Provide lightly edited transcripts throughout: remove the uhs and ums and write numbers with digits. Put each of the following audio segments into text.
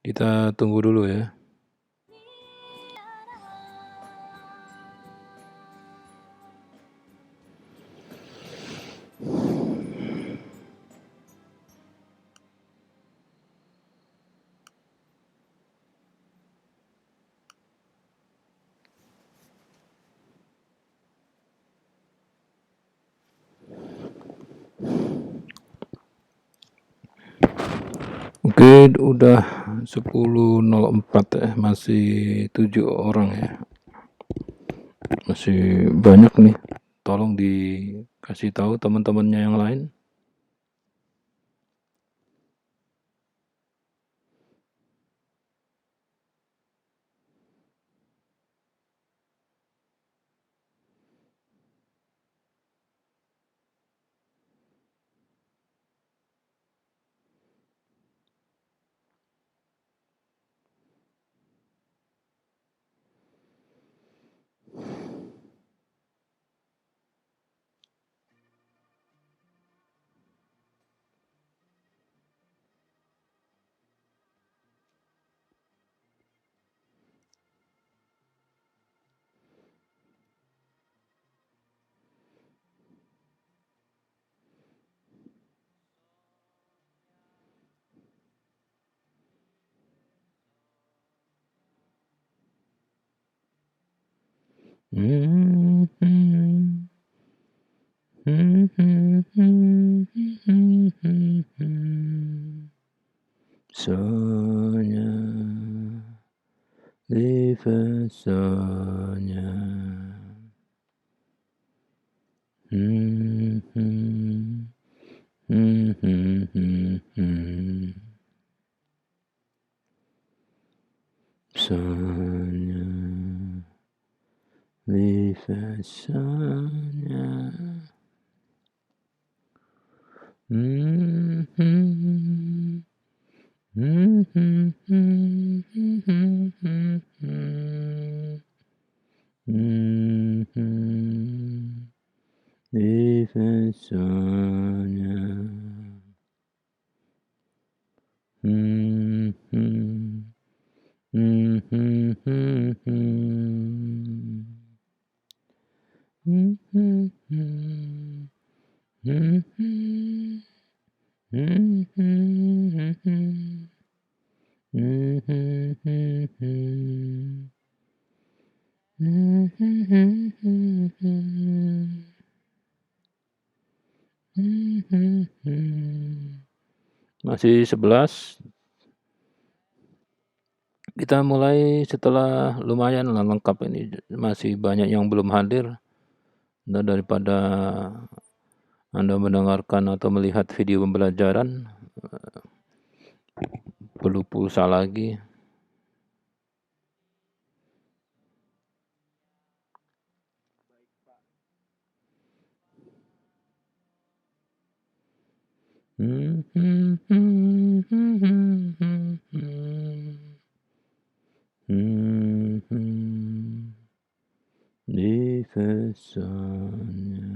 Kita tunggu dulu ya. Oke, udah 10.04 ya, masih 7 orang ya. Masih banyak nih. Tolong dikasih tahu teman-temannya yang lain. Sonya, lieve Sonya. Sonya, lieve Sonya. Lieve Sonya. Masih 11. Kita mulai setelah lumayan lengkap ini, masih banyak yang belum hadir. Nah, daripada Anda mendengarkan atau melihat video pembelajaran, perlu pulsa lagi. Lieve Sonya.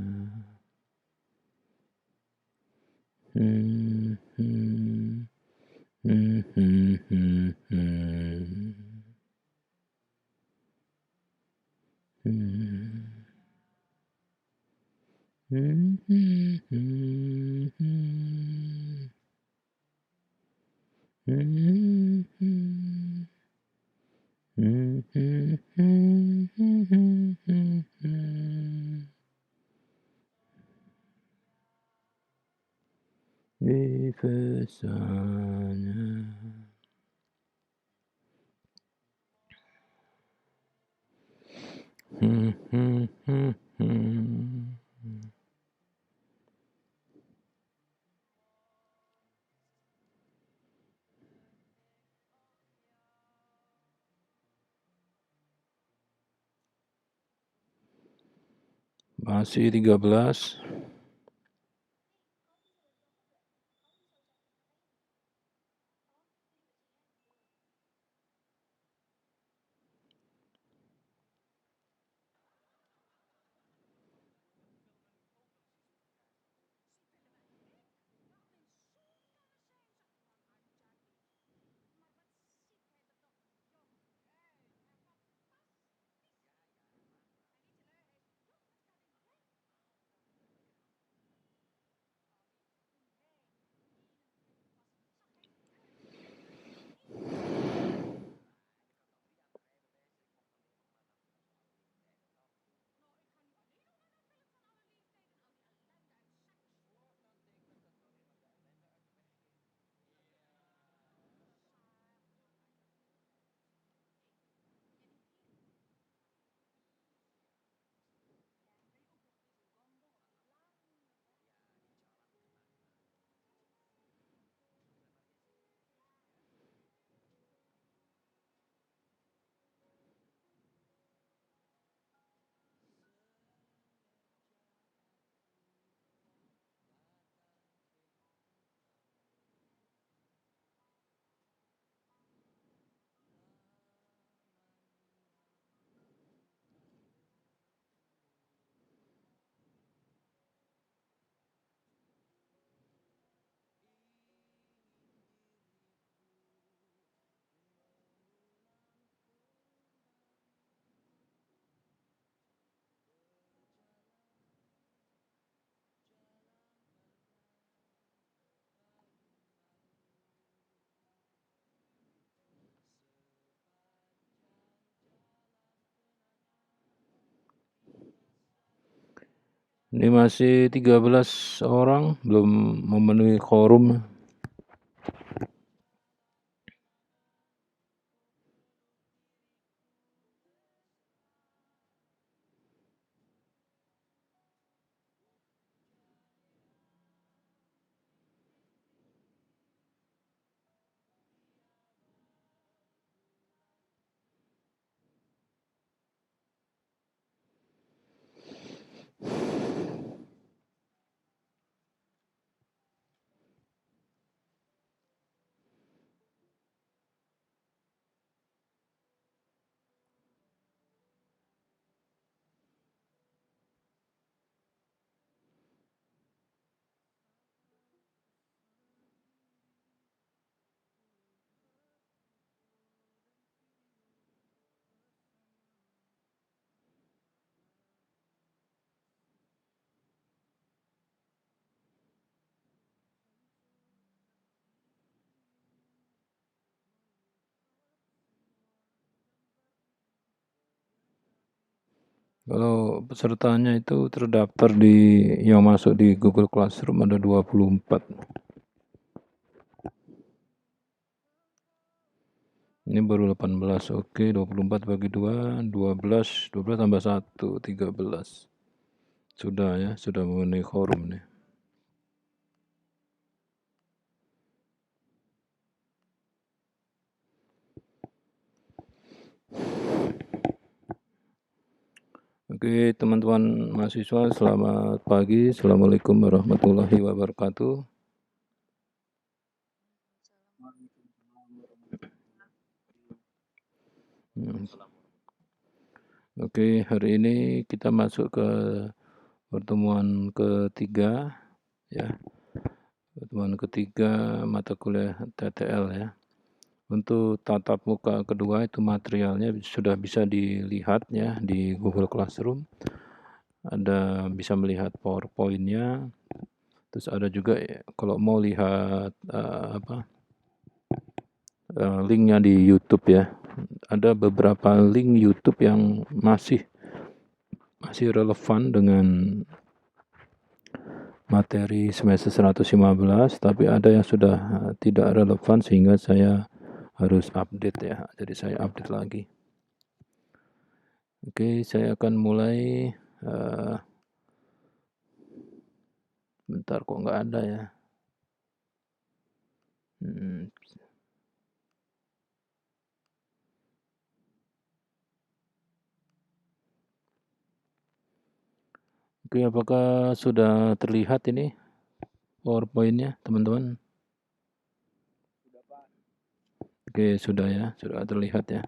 Lieve Sonya. Masih 13. Ini masih 13 orang, belum memenuhi quorum. Kalau pesertanya itu terdaftar yang masuk di Google Classroom ada 24. Ini baru 18, oke, 24 bagi 2, 12 tambah 1, 13. Sudah ya, sudah memenuhi quorum nih. Oke, teman-teman mahasiswa, selamat pagi. Assalamualaikum warahmatullahi wabarakatuh. Oke, hari ini kita masuk ke pertemuan ketiga, ya. Pertemuan ketiga mata kuliah TTL ya. Untuk tatap muka kedua itu materialnya sudah bisa dilihat ya di Google Classroom. Ada bisa melihat PowerPoint-nya. Terus ada juga kalau mau lihat linknya di YouTube ya. Ada beberapa link YouTube yang masih relevan dengan materi semester 115, tapi ada yang sudah tidak relevan sehingga saya harus update ya. Jadi saya update lagi. Oke, saya akan mulai. Bentar, kok nggak ada ya. Oke, apakah sudah terlihat ini PowerPoint-nya, teman-teman? Oke, sudah ya, sudah terlihat ya.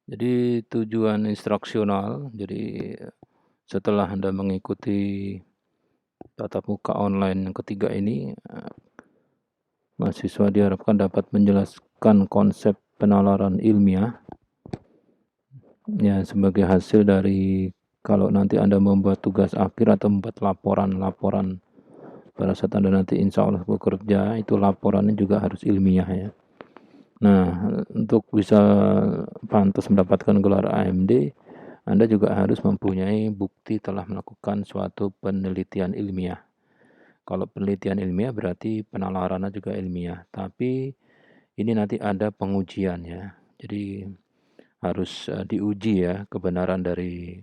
Jadi tujuan instruksional, jadi setelah Anda mengikuti tatap muka online yang ketiga ini, mahasiswa diharapkan dapat menjelaskan konsep penalaran ilmiah ya sebagai hasil dari kalau nanti Anda membuat tugas akhir atau membuat laporan pada saat Anda nanti insya Allah bekerja, itu laporannya juga harus ilmiah ya. Nah, untuk bisa pantas mendapatkan gelar AMD, Anda juga harus mempunyai bukti telah melakukan suatu penelitian ilmiah. Kalau penelitian ilmiah berarti penalarannya juga ilmiah, tapi ini nanti ada pengujian ya. Jadi harus diuji ya kebenaran dari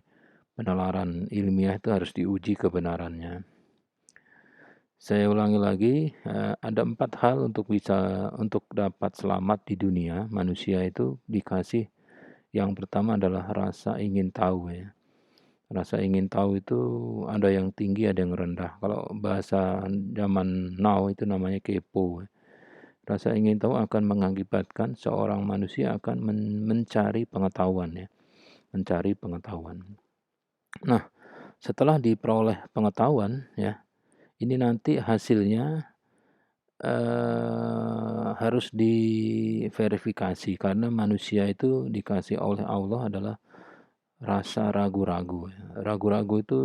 penalaran ilmiah itu harus diuji kebenarannya. Saya ulangi lagi, ada 4 hal untuk dapat selamat di dunia. Manusia itu dikasih yang pertama adalah rasa ingin tahu ya. Rasa ingin tahu itu ada yang tinggi, ada yang rendah. Kalau bahasa zaman now itu namanya kepo. Rasa ingin tahu akan mengakibatkan seorang manusia akan mencari pengetahuan ya. Mencari pengetahuan. Nah, setelah diperoleh pengetahuan ya, ini nanti hasilnya harus diverifikasi karena manusia itu dikasih oleh Allah adalah rasa ragu-ragu. Ragu-ragu itu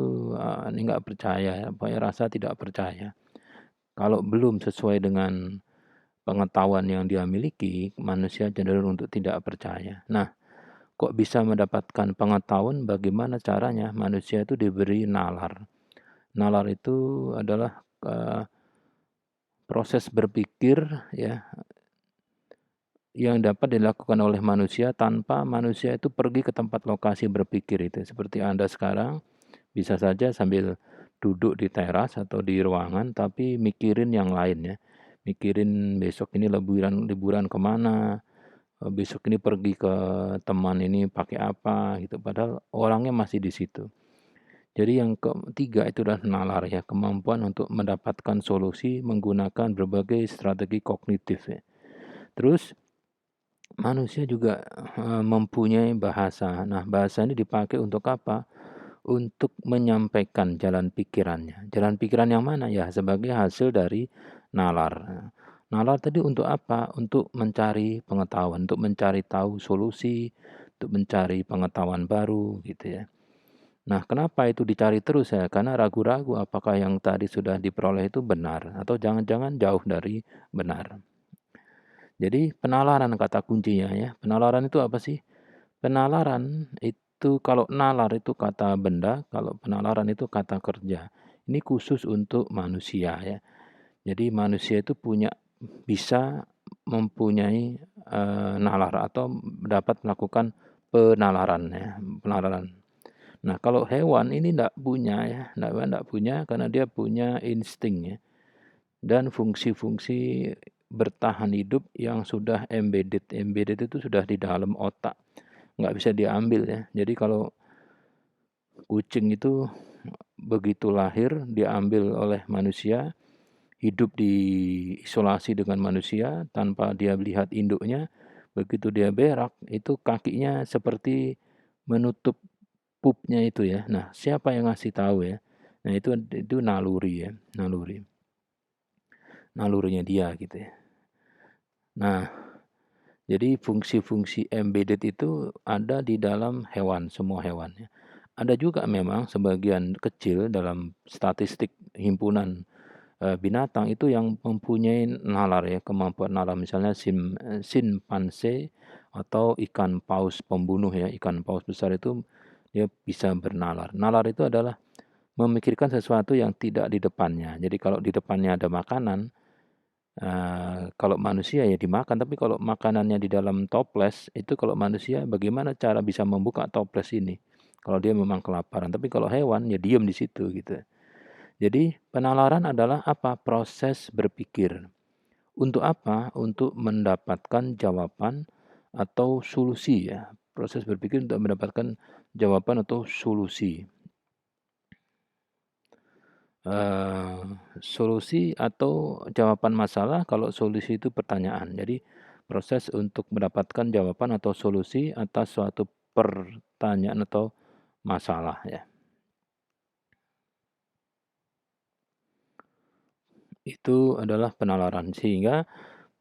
ini nggak percaya ya, pokoknya rasa tidak percaya. Kalau belum sesuai dengan pengetahuan yang dia miliki, manusia cenderung untuk tidak percaya. Nah, kok bisa mendapatkan pengetahuan? Bagaimana caranya? Manusia itu diberi nalar. Nalar itu adalah proses berpikir ya yang dapat dilakukan oleh manusia tanpa manusia itu pergi ke tempat lokasi berpikir itu. Seperti Anda sekarang bisa saja sambil duduk di teras atau di ruangan tapi mikirin yang lain ya. Mikirin besok ini liburan kemana, besok ini pergi ke teman ini pakai apa gitu. Padahal orangnya masih di situ. Jadi yang ketiga itu adalah nalar ya, kemampuan untuk mendapatkan solusi menggunakan berbagai strategi kognitif ya. Terus manusia juga mempunyai bahasa. Nah, bahasa ini dipakai untuk apa? Untuk menyampaikan jalan pikirannya. Jalan pikiran yang mana? Ya, sebagai hasil dari nalar. Nalar tadi untuk apa? Untuk mencari pengetahuan, untuk mencari tahu solusi, untuk mencari pengetahuan baru gitu ya. Nah, kenapa itu dicari terus ya? Karena ragu-ragu apakah yang tadi sudah diperoleh itu benar atau jangan-jangan jauh dari benar. Jadi penalaran kata kuncinya ya. Penalaran itu apa sih? Penalaran itu kalau nalar itu kata benda, kalau penalaran itu kata kerja. Ini khusus untuk manusia ya. Jadi manusia itu bisa mempunyai nalar atau dapat melakukan penalaran ya, penalaran. Nah, kalau hewan ini tidak punya ya, tidak punya karena dia punya insting ya dan fungsi-fungsi bertahan hidup yang sudah embedded. Embedded itu sudah di dalam otak, nggak bisa diambil ya. Jadi kalau kucing itu begitu lahir diambil oleh manusia, hidup diisolasi dengan manusia tanpa dia melihat induknya, begitu dia berak itu kakinya seperti menutup pupnya itu ya. Nah, siapa yang ngasih tahu ya? Nah, itu naluri ya, naluri. Nalurinya dia gitu ya. Nah, jadi fungsi-fungsi embedded itu ada di dalam hewan, semua hewan ya. Ada juga memang sebagian kecil dalam statistik himpunan binatang itu yang mempunyai nalar ya, kemampuan nalar misalnya simpanse atau ikan paus pembunuh ya, ikan paus besar itu dia bisa bernalar. Nalar itu adalah memikirkan sesuatu yang tidak di depannya. Jadi kalau di depannya ada makanan, kalau manusia ya dimakan, tapi kalau makanannya di dalam toples, itu kalau manusia bagaimana cara bisa membuka toples ini? Kalau dia memang kelaparan, tapi kalau hewan ya diam di situ gitu. Jadi penalaran adalah apa? Proses berpikir. Untuk apa? Untuk mendapatkan jawaban atau solusi ya. Proses berpikir untuk mendapatkan jawaban atau solusi. Solusi atau jawaban masalah, kalau solusi itu pertanyaan. Jadi proses untuk mendapatkan jawaban atau solusi atas suatu pertanyaan atau masalah ya. Itu adalah penalaran. Sehingga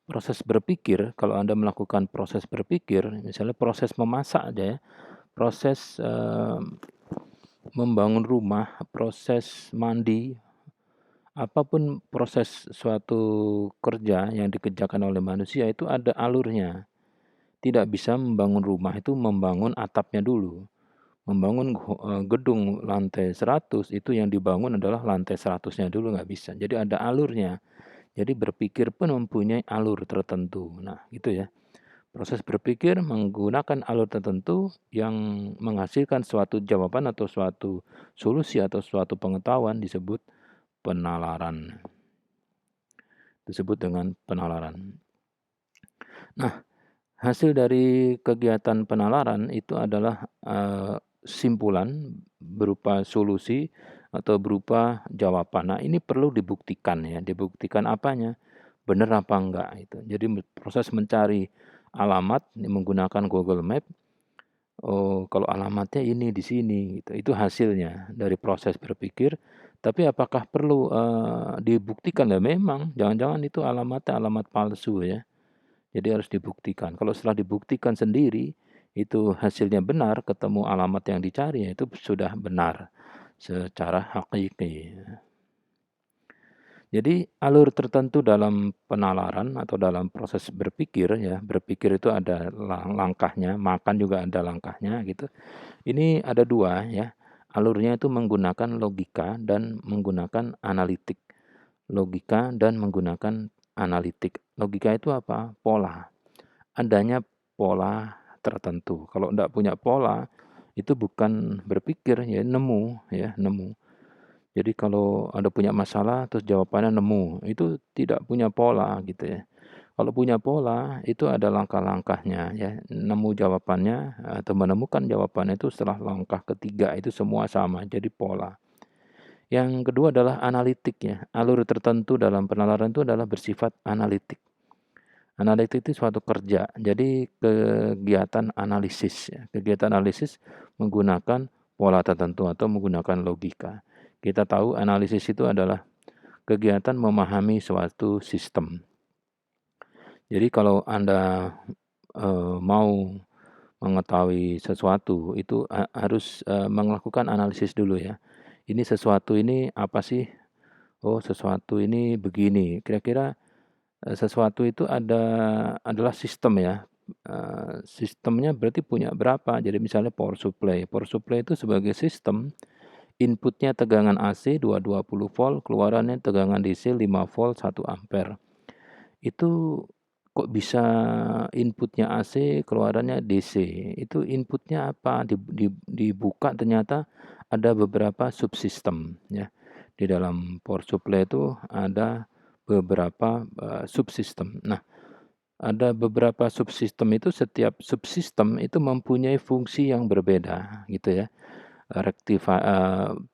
proses berpikir, kalau Anda melakukan proses berpikir, misalnya proses memasak aja ya, proses membangun rumah, proses mandi, apapun proses suatu kerja yang dikerjakan oleh manusia itu ada alurnya. Tidak bisa membangun rumah itu membangun atapnya dulu. Membangun gedung lantai 100 itu yang dibangun adalah lantai 100-nya dulu, nggak bisa. Jadi ada alurnya. Jadi berpikir pun mempunyai alur tertentu. Nah, gitu ya. Proses berpikir menggunakan alur tertentu yang menghasilkan suatu jawaban atau suatu solusi atau suatu pengetahuan disebut penalaran. Disebut dengan penalaran. Nah, hasil dari kegiatan penalaran itu adalah simpulan berupa solusi atau berupa jawaban. Nah, ini perlu dibuktikan ya. Dibuktikan apanya? Benar apa enggak itu. Jadi proses mencari alamat menggunakan Google Map. Oh, kalau alamatnya ini di sini gitu. Itu hasilnya dari proses berpikir. Tapi apakah perlu dibuktikan? Ya memang, jangan-jangan itu alamatnya alamat palsu ya. Jadi harus dibuktikan. Kalau setelah dibuktikan sendiri, itu hasilnya benar, ketemu alamat yang dicari, ya itu sudah benar secara hakiki. Jadi alur tertentu dalam penalaran atau dalam proses berpikir ya, berpikir itu ada langkahnya, makan juga ada langkahnya gitu. Ini ada dua ya, alurnya itu menggunakan logika dan menggunakan analitik. Logika dan menggunakan analitik. Logika itu apa? Pola. Adanya pola tertentu. Kalau tidak punya pola, itu bukan berpikir ya, nemu. Jadi kalau ada punya masalah terus jawabannya nemu, itu tidak punya pola gitu ya. Kalau punya pola itu ada langkah-langkahnya ya. Nemu jawabannya atau menemukan jawabannya itu setelah langkah ketiga itu semua sama, jadi pola. Yang kedua adalah analitik ya. Alur tertentu dalam penalaran itu adalah bersifat analitik. Analitik itu suatu kerja, jadi kegiatan analisis ya. Kegiatan analisis menggunakan pola tertentu atau menggunakan logika. Kita tahu analisis itu adalah kegiatan memahami suatu sistem. Jadi kalau Anda mau mengetahui sesuatu itu harus melakukan analisis dulu ya. Ini sesuatu ini apa sih? Oh, sesuatu ini begini. Kira-kira sesuatu itu adalah sistem ya. Sistemnya berarti punya berapa? Jadi misalnya power supply. Power supply itu sebagai sistem, inputnya tegangan AC 220 volt, keluarannya tegangan DC 5 volt 1 ampere. Itu kok bisa inputnya AC, keluarannya DC? Itu inputnya apa? Dibuka ternyata ada beberapa subsistem ya. Di dalam power supply itu ada beberapa subsistem. Nah, ada beberapa subsistem itu, setiap subsistem itu mempunyai fungsi yang berbeda gitu ya.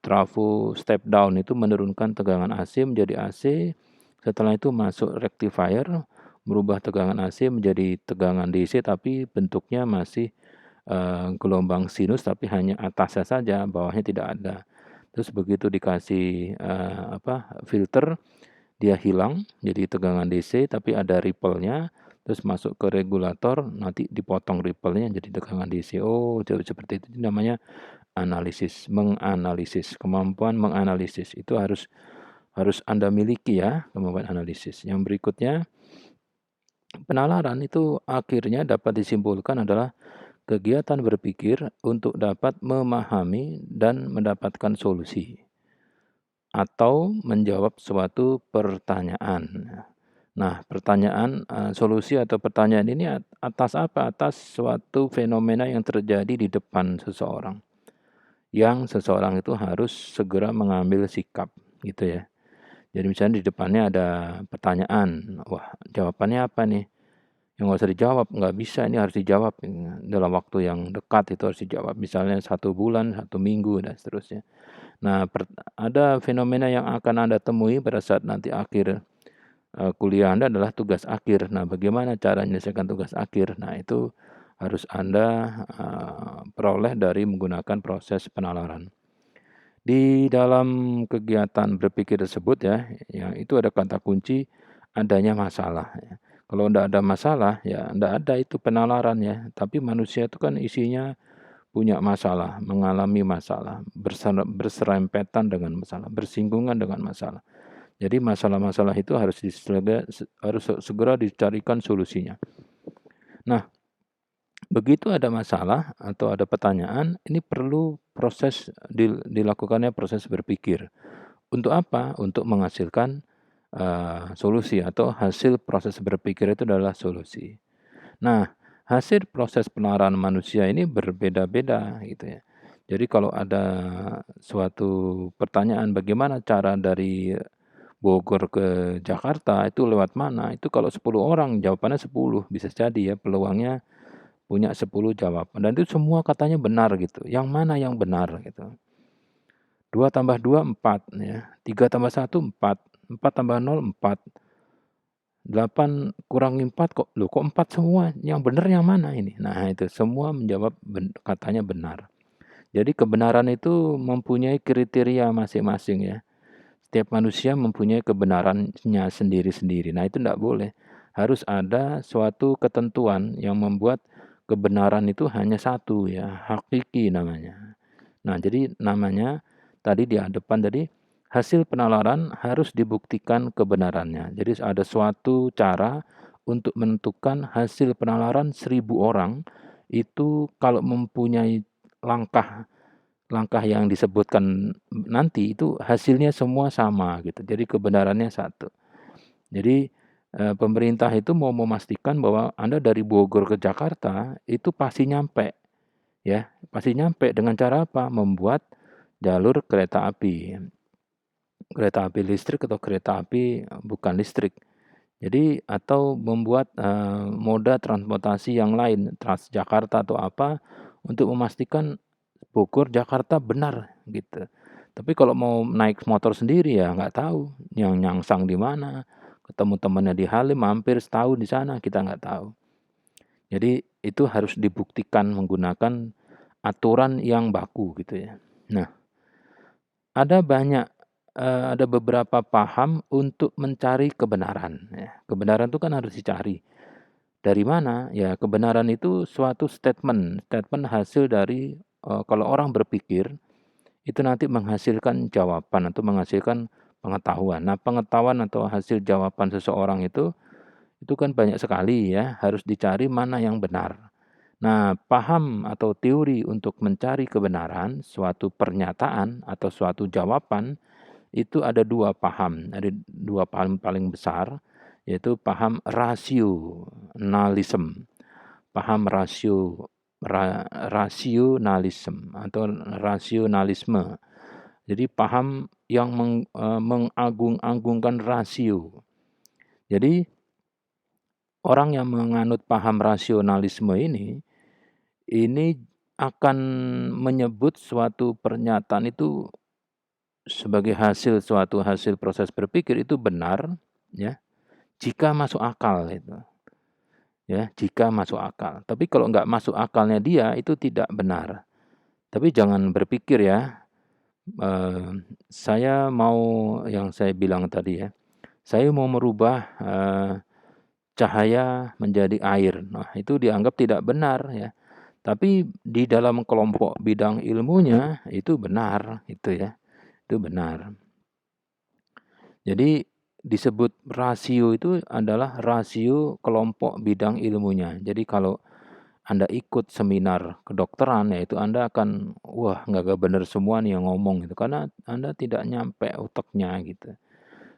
Trafo step down itu menurunkan tegangan AC menjadi AC. Setelah itu masuk rectifier, merubah tegangan AC menjadi tegangan DC, tapi bentuknya masih gelombang sinus, tapi hanya atasnya saja, bawahnya tidak ada. Terus begitu dikasih filter, dia hilang jadi tegangan DC, tapi ada ripple-nya. Terus masuk ke regulator, nanti dipotong ripple-nya jadi tegangan DC. Oh, seperti itu namanya analisis, menganalisis. Kemampuan menganalisis itu harus Anda miliki ya, kemampuan analisis. Yang berikutnya, penalaran itu akhirnya dapat disimpulkan adalah kegiatan berpikir untuk dapat memahami dan mendapatkan solusi atau menjawab suatu pertanyaan. Nah, pertanyaan, solusi atau pertanyaan ini atas apa? Atas suatu fenomena yang terjadi di depan seseorang, yang seseorang itu harus segera mengambil sikap, gitu ya. Jadi misalnya di depannya ada pertanyaan, wah jawabannya apa nih? Yang nggak usah dijawab, nggak bisa, ini harus dijawab dalam waktu yang dekat, itu harus dijawab. Misalnya 1 bulan, 1 minggu, dan seterusnya. Nah, ada fenomena yang akan Anda temui pada saat nanti akhir kuliah Anda adalah tugas akhir. Nah, bagaimana cara menyelesaikan tugas akhir? Nah, itu harus Anda peroleh dari menggunakan proses penalaran. Di dalam kegiatan berpikir tersebut ya, itu ada kata kunci adanya masalah ya. Kalau tidak ada masalah ya tidak ada itu penalaran ya. Tapi manusia itu kan isinya punya masalah, mengalami masalah, berserempetan dengan masalah, bersinggungan dengan masalah. Jadi masalah-masalah itu harus segera dicarikan solusinya. Nah, begitu ada masalah atau ada pertanyaan, ini perlu proses dilakukannya proses berpikir. Untuk apa? Untuk menghasilkan solusi, atau hasil proses berpikir itu adalah solusi. Nah, hasil proses penalaran manusia ini berbeda-beda gitu ya. Jadi kalau ada suatu pertanyaan, bagaimana cara dari Bogor ke Jakarta itu lewat mana? Itu kalau 10 orang jawabannya 10, bisa jadi ya, peluangnya punya 10 jawaban, dan itu semua katanya benar gitu. Yang mana yang benar gitu. 2 tambah 2 4 ya. 3 tambah 1 4. 4 tambah 0 4. 8 kurangi 4 kok 4 semua, yang benar yang mana ini? Nah, itu semua menjawab katanya benar. Jadi kebenaran itu mempunyai kriteria masing-masing ya. Setiap manusia mempunyai kebenarannya sendiri-sendiri. Nah, itu tidak boleh. Harus ada suatu ketentuan yang membuat kebenaran itu hanya satu ya, hakiki namanya. Nah, jadi namanya tadi di depan tadi hasil penalaran harus dibuktikan kebenarannya. Jadi ada suatu cara untuk menentukan hasil penalaran 1.000 orang itu kalau mempunyai langkah yang disebutkan nanti itu hasilnya semua sama gitu. Jadi kebenarannya satu. Jadi pemerintah itu mau memastikan bahwa Anda dari Bogor ke Jakarta itu pasti nyampe ya. Pasti nyampe dengan cara apa? Membuat jalur kereta api. Kereta api listrik atau kereta api bukan listrik. Jadi atau membuat moda transportasi yang lain, Transjakarta atau apa, untuk memastikan Bogor, Jakarta benar gitu. Tapi kalau mau naik motor sendiri ya nggak tahu, yang nyangsang di mana, ketemu temannya di Halim, mampir setahun di sana, kita nggak tahu. Jadi itu harus dibuktikan menggunakan aturan yang baku gitu ya. Nah, ada beberapa paham untuk mencari kebenaran ya. Kebenaran itu kan harus dicari. Dari mana? Ya, kebenaran itu suatu statement hasil dari kalau orang berpikir itu nanti menghasilkan jawaban atau menghasilkan pengetahuan. Nah, pengetahuan atau hasil jawaban seseorang itu kan banyak sekali ya, harus dicari mana yang benar. Nah, paham atau teori untuk mencari kebenaran suatu pernyataan atau suatu jawaban itu ada dua paham, ada dua paham paling besar, yaitu paham rasionalisme, paham rasionalisme atau rasionalisme. Jadi paham yang mengagung-agungkan rasio. Jadi orang yang menganut paham rasionalisme ini akan menyebut suatu pernyataan itu sebagai suatu hasil proses berpikir itu benar ya jika masuk akal itu ya, jika masuk akal. Tapi kalau nggak masuk akalnya dia itu tidak benar. Tapi jangan berpikir ya, saya mau yang saya bilang tadi ya, saya mau merubah cahaya menjadi air. Nah, itu dianggap tidak benar ya. Tapi di dalam kelompok bidang ilmunya itu benar, itu ya. Itu benar. Jadi disebut rasio itu adalah rasio kelompok bidang ilmunya. Jadi kalau Anda ikut seminar kedokteran, ya itu Anda akan, wah nggak benar semua nih yang ngomong gitu, karena Anda tidak nyampe otaknya gitu.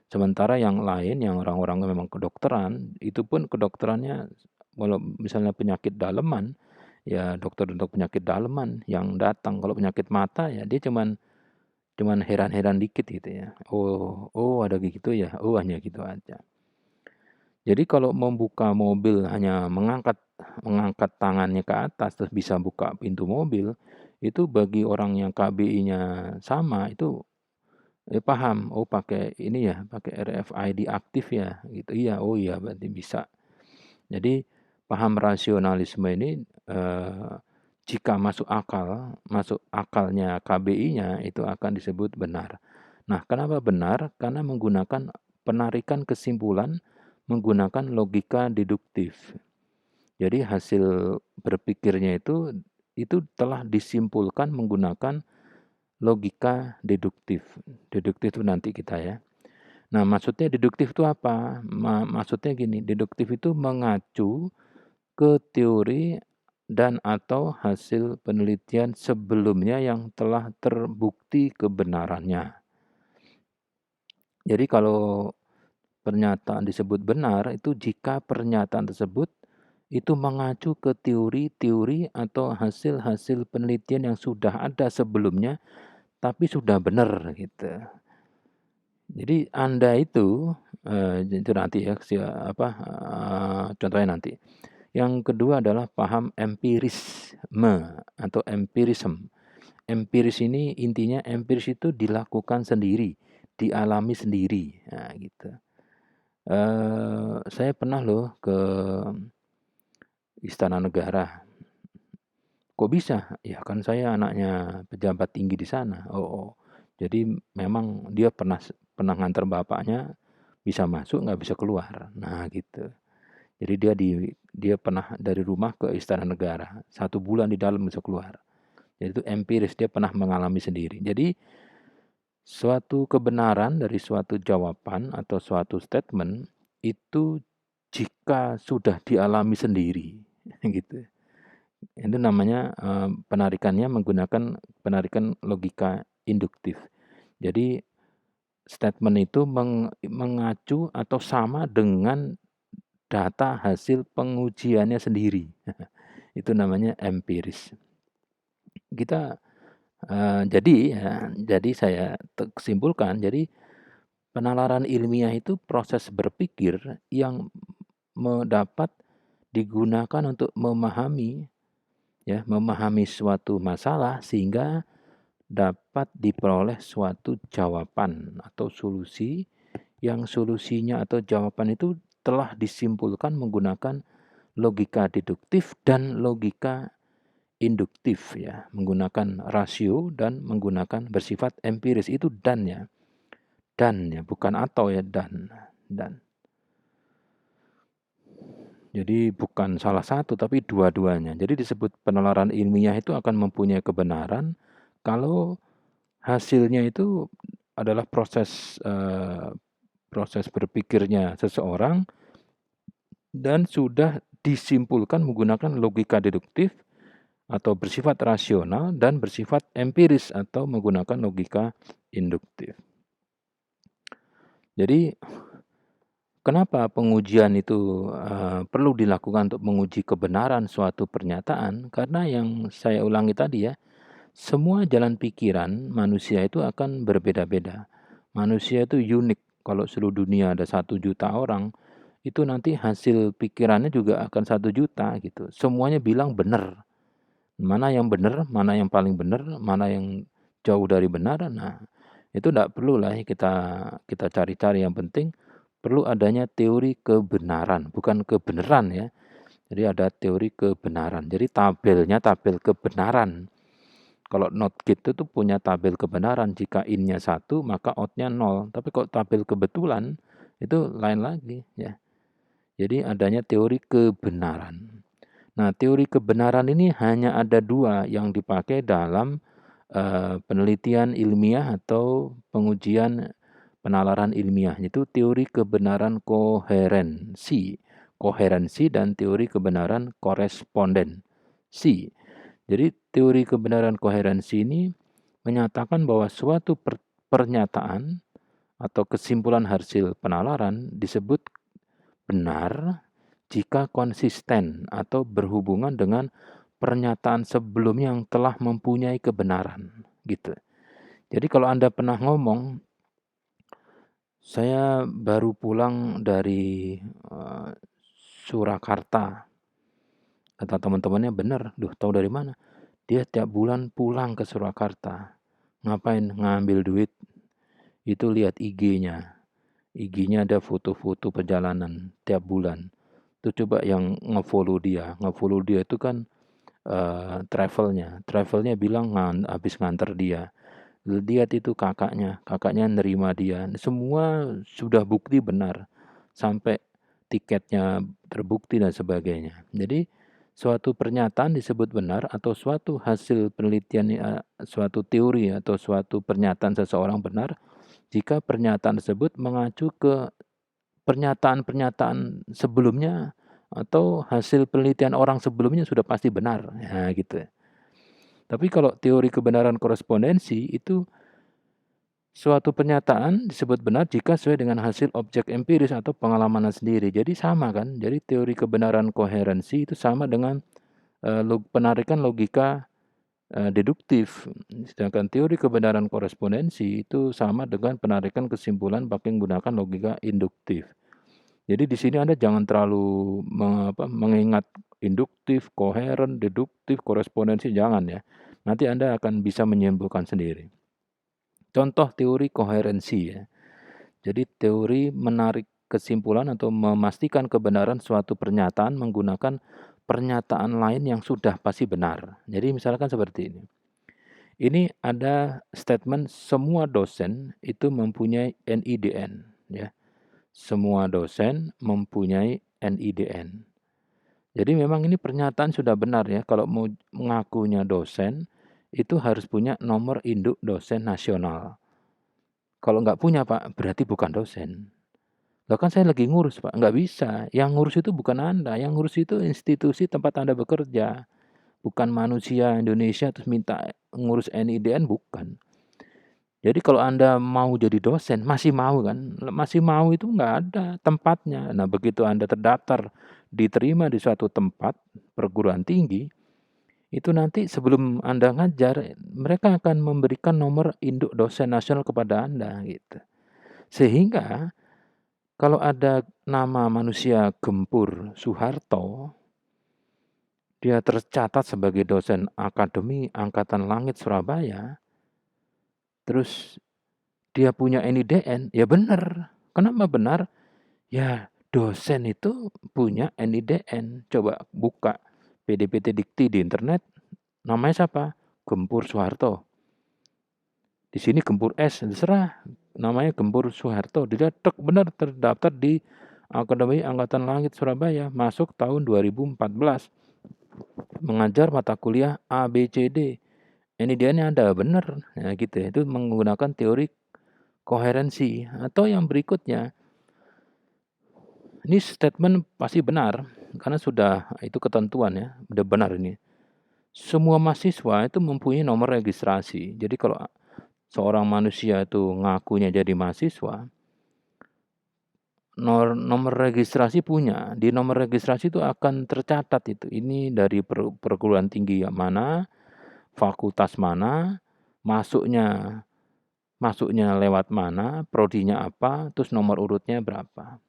Sementara yang lain, yang orang-orang memang kedokteran, itu pun kedokterannya, kalau misalnya penyakit daleman, ya dokter untuk penyakit daleman yang datang. Kalau penyakit mata ya dia cuman heran-heran dikit gitu ya. Oh ada gitu ya. Oh hanya gitu aja. Jadi kalau membuka mobil hanya mengangkat tangannya ke atas terus bisa buka pintu mobil, itu bagi orang yang KBI-nya sama itu paham. Oh pakai ini ya, pakai RFID aktif ya gitu. Iya, oh iya berarti bisa. Jadi paham rasionalisme ini jika masuk akalnya KBI-nya itu akan disebut benar. Nah, kenapa benar? Karena menggunakan penarikan kesimpulan menggunakan logika deduktif. Jadi hasil berpikirnya itu telah disimpulkan menggunakan logika deduktif. Deduktif itu nanti kita ya. Nah, maksudnya deduktif itu apa? Maksudnya gini, deduktif itu mengacu ke teori dan atau hasil penelitian sebelumnya yang telah terbukti kebenarannya. Jadi kalau pernyataan disebut benar itu jika pernyataan tersebut itu mengacu ke teori-teori atau hasil-hasil penelitian yang sudah ada sebelumnya tapi sudah benar gitu. Jadi Anda itu nanti ya contohnya nanti. Yang kedua adalah paham empirisme atau empirism. Empiris ini intinya empiris itu dilakukan sendiri, dialami sendiri. Nah, gitu. Saya pernah loh ke Istana Negara. Kok bisa? Ya kan saya anaknya pejabat tinggi di sana. Oh. Jadi memang dia pernah ngantar bapaknya bisa masuk nggak bisa keluar. Nah gitu. Jadi dia pernah dari rumah ke Istana Negara 1 bulan di dalam bisa keluar. Jadi itu empiris, dia pernah mengalami sendiri. Jadi Suatu kebenaran dari suatu jawaban atau suatu statement itu jika sudah dialami sendiri, gitu. Itu namanya penarikannya menggunakan penarikan logika induktif. Jadi statement itu mengacu atau sama dengan data hasil pengujiannya sendiri. Itu namanya empiris. Kita jadi saya simpulkan, jadi penalaran ilmiah itu proses berpikir yang dapat digunakan untuk memahami suatu masalah sehingga dapat diperoleh suatu jawaban atau solusi yang solusinya atau jawaban itu telah disimpulkan menggunakan logika deduktif dan logika induktif ya, menggunakan rasio dan menggunakan bersifat empiris. Itu dan ya, bukan atau ya, dan. Jadi bukan salah satu tapi dua-duanya. Jadi disebut penalaran ilmiah itu akan mempunyai kebenaran kalau hasilnya itu adalah proses berpikirnya seseorang dan sudah disimpulkan menggunakan logika deduktif atau bersifat rasional dan bersifat empiris atau menggunakan logika induktif. Jadi kenapa pengujian itu perlu dilakukan untuk menguji kebenaran suatu pernyataan? Karena yang saya ulangi tadi ya, semua jalan pikiran manusia itu akan berbeda-beda. Manusia itu unik. Kalau seluruh dunia ada 1 juta orang, itu nanti hasil pikirannya juga akan 1 juta gitu. Semuanya bilang benar. Mana yang benar, mana yang paling benar, mana yang jauh dari benar. Nah, itu tidak perlu lah kita cari-cari. Yang penting perlu adanya teori kebenaran, bukan kebenaran ya. Jadi ada teori kebenaran. Jadi tabelnya tabel kebenaran. Kalau NOT-GATE itu punya tabel kebenaran. Jika in-nya 1, maka out-nya 0. Tapi kalau tabel kebetulan, itu lain lagi ya. Jadi adanya teori kebenaran. Nah, teori kebenaran ini hanya ada 2 yang dipakai dalam penelitian ilmiah atau pengujian penalaran ilmiah. Itu teori kebenaran koherensi. Koherensi dan teori kebenaran korespondensi. Jadi teori kebenaran koherensi ini menyatakan bahwa suatu pernyataan atau kesimpulan hasil penalaran disebut benar jika konsisten atau berhubungan dengan pernyataan sebelumnya yang telah mempunyai kebenaran gitu. Jadi kalau Anda pernah ngomong, saya baru pulang dari Surakarta. Kata teman-temannya, benar, tahu dari mana? Dia tiap bulan pulang ke Surakarta. Ngapain? Ngambil duit. Itu lihat IG-nya. IG-nya ada foto-foto perjalanan tiap bulan. Itu coba yang nge-follow dia. Nge-follow dia itu kan travelnya. Travelnya bilang habis nganter dia. Lihat itu kakaknya nerima dia. Semua sudah bukti benar. Sampai tiketnya terbukti dan sebagainya. Jadi suatu pernyataan disebut benar atau suatu hasil penelitian, suatu teori atau suatu pernyataan seseorang benar jika pernyataan tersebut mengacu ke pernyataan-pernyataan sebelumnya atau hasil penelitian orang sebelumnya sudah pasti benar. Ya, gitu. Tapi kalau teori kebenaran korespondensi itu suatu pernyataan disebut benar jika sesuai dengan hasil objek empiris atau pengalaman sendiri. Jadi sama kan? Jadi teori kebenaran koherensi itu sama dengan penarikan logika deduktif. Sedangkan teori kebenaran korespondensi itu sama dengan penarikan kesimpulan pakai menggunakan logika induktif. Jadi di sini Anda jangan terlalu mengingat induktif, koheren, deduktif, korespondensi, jangan ya. Nanti Anda akan bisa menyimpulkan sendiri. Contoh teori koherensi ya. Jadi teori menarik kesimpulan atau memastikan kebenaran suatu pernyataan menggunakan pernyataan lain yang sudah pasti benar. Jadi misalkan seperti ini. Ini ada statement semua dosen itu mempunyai NIDN ya. Semua dosen mempunyai NIDN. Jadi memang ini pernyataan sudah benar ya. Kalau mau mengakunya dosen itu harus punya nomor induk dosen nasional. Kalau nggak punya Pak, berarti bukan dosen. Lah kan saya lagi ngurus Pak, nggak bisa. Yang ngurus itu bukan Anda, yang ngurus itu institusi tempat Anda bekerja. Bukan manusia Indonesia terus minta ngurus NIDN, bukan. Jadi kalau Anda mau jadi dosen, masih mau kan? Masih mau itu nggak ada tempatnya. Nah begitu Anda terdaftar, diterima di suatu tempat perguruan tinggi, itu nanti sebelum Anda ngajar, mereka akan memberikan nomor induk dosen nasional kepada Anda gitu. Sehingga kalau ada nama manusia Gempur Soeharto, dia tercatat sebagai dosen Akademi Angkatan Langit Surabaya, terus dia punya NIDN, ya benar. Kenapa benar? Ya dosen itu punya NIDN. Coba buka PDPT Dikti di internet, namanya siapa? Gempur Soeharto. Di sini Gempur S, terserah. Namanya Gempur Soeharto. Dia benar terdaftar di Akademi Angkatan Langit Surabaya, masuk tahun 2014. Mengajar mata kuliah ABCD. NIDN-nya ada, benar. Ya gitu. Itu menggunakan teori koherensi. Atau yang berikutnya, ini statement pasti benar karena sudah itu ketentuan ya, udah benar ini. Semua mahasiswa itu mempunyai nomor registrasi. Jadi kalau seorang manusia itu ngakunya jadi mahasiswa, nomor registrasi punya. Di nomor registrasi itu akan tercatat itu. Ini dari perguruan tinggi yang mana, fakultas mana, masuknya lewat mana, prodinya apa, terus nomor urutnya berapa.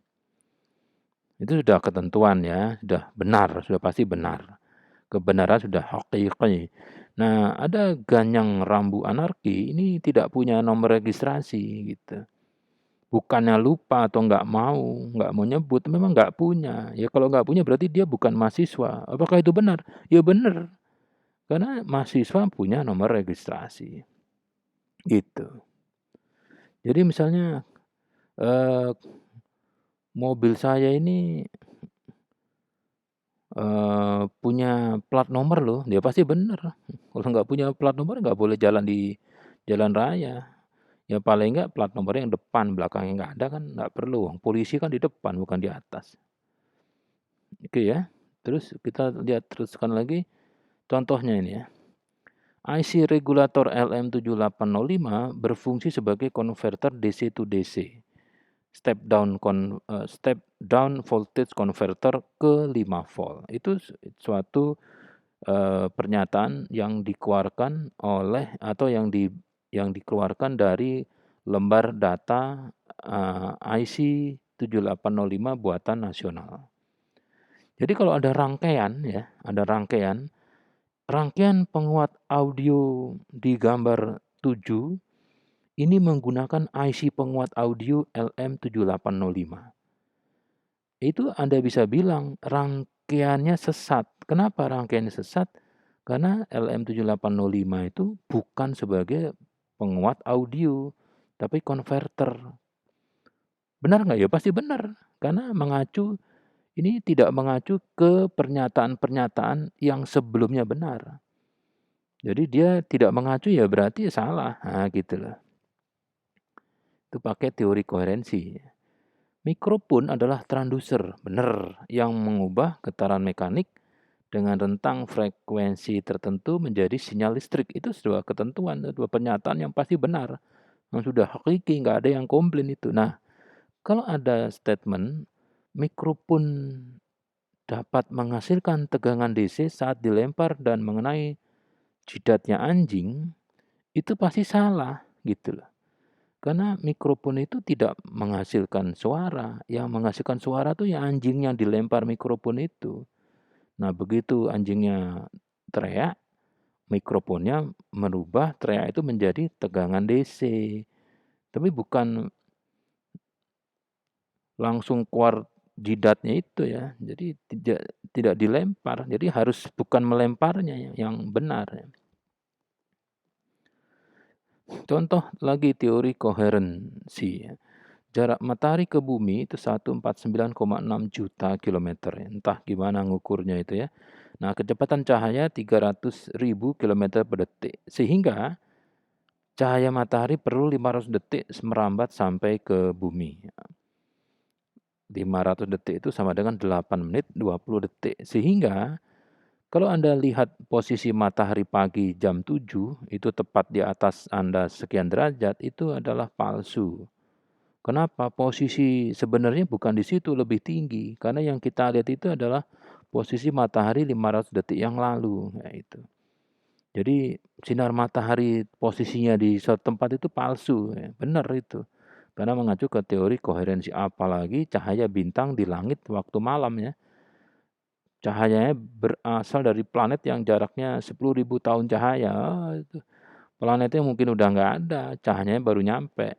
Itu sudah ketentuan ya, sudah benar, sudah pasti benar. Kebenaran sudah hakiki. Nah, ada Ganyang Rambu Anarki ini tidak punya nomor registrasi gitu. Bukannya lupa atau nggak mau nyebut, memang nggak punya. Ya kalau nggak punya berarti dia bukan mahasiswa. Apakah itu benar? Ya benar. Karena mahasiswa punya nomor registrasi. Gitu. Jadi misalnya eh, mobil saya ini punya plat nomor loh, dia pasti benar. Kalau nggak punya plat nomor nggak boleh jalan di jalan raya. Ya paling nggak plat nomornya yang depan, belakangnya nggak ada kan nggak perlu. Polisi kan di depan bukan di atas. Oke ya. Terus kita lihat teruskan lagi contohnya ini ya. IC regulator LM7805 berfungsi sebagai konverter DC to DC. Step down voltage converter ke 5 volt. Itu suatu pernyataan yang dikeluarkan oleh atau yang dikeluarkan dari lembar data IC 7805 buatan nasional. Jadi kalau ada rangkaian ya, rangkaian penguat audio di gambar 7 ini menggunakan IC penguat audio LM7805. Itu Anda bisa bilang rangkaiannya sesat. Kenapa rangkaiannya sesat? Karena LM7805 itu bukan sebagai penguat audio, tapi konverter. Benar nggak? Ya pasti benar. Karena ini tidak mengacu ke pernyataan-pernyataan yang sebelumnya benar. Jadi dia tidak mengacu ya berarti salah. Nah gitu loh. Itu pakai teori koherensi. Mikrofon adalah transducer, benar, yang mengubah getaran mekanik dengan rentang frekuensi tertentu menjadi sinyal listrik. Itu sebuah ketentuan, sebuah pernyataan yang pasti benar. Yang sudah hakiki, nggak ada yang komplain itu. Nah, kalau ada statement, mikrofon dapat menghasilkan tegangan DC saat dilempar dan mengenai jidatnya anjing, itu pasti salah gitu loh. Karena mikrofon itu tidak menghasilkan suara. Yang menghasilkan suara tuh ya anjing yang dilempar mikrofon itu. Nah, begitu anjingnya teriak, mikrofonnya merubah teriak itu menjadi tegangan DC. Tapi bukan langsung keluar jidatnya itu ya. Jadi tidak dilempar. Jadi harus bukan melemparnya yang benar. Contoh lagi teori koherensi ya. Jarak matahari ke bumi itu 149,6 juta kilometer. Entah gimana ngukurnya itu ya. Nah, kecepatan cahaya 300.000 km per detik. Sehingga cahaya matahari perlu 500 detik merambat sampai ke bumi. 500 detik itu sama dengan 8 menit 20 detik. Sehingga kalau Anda lihat posisi matahari pagi jam 7 itu tepat di atas Anda sekian derajat, itu adalah palsu. Kenapa? Posisi sebenarnya bukan di situ, lebih tinggi. Karena yang kita lihat itu adalah posisi matahari 500 detik yang lalu. Nah, itu. Jadi sinar matahari posisinya di suatu tempat itu palsu. Ya. Benar itu. Karena mengacu ke teori koherensi, apalagi cahaya bintang di langit waktu malam ya. Cahayanya berasal dari planet yang jaraknya 10.000 tahun cahaya. Itu. Planetnya mungkin udah nggak ada, cahayanya baru nyampe.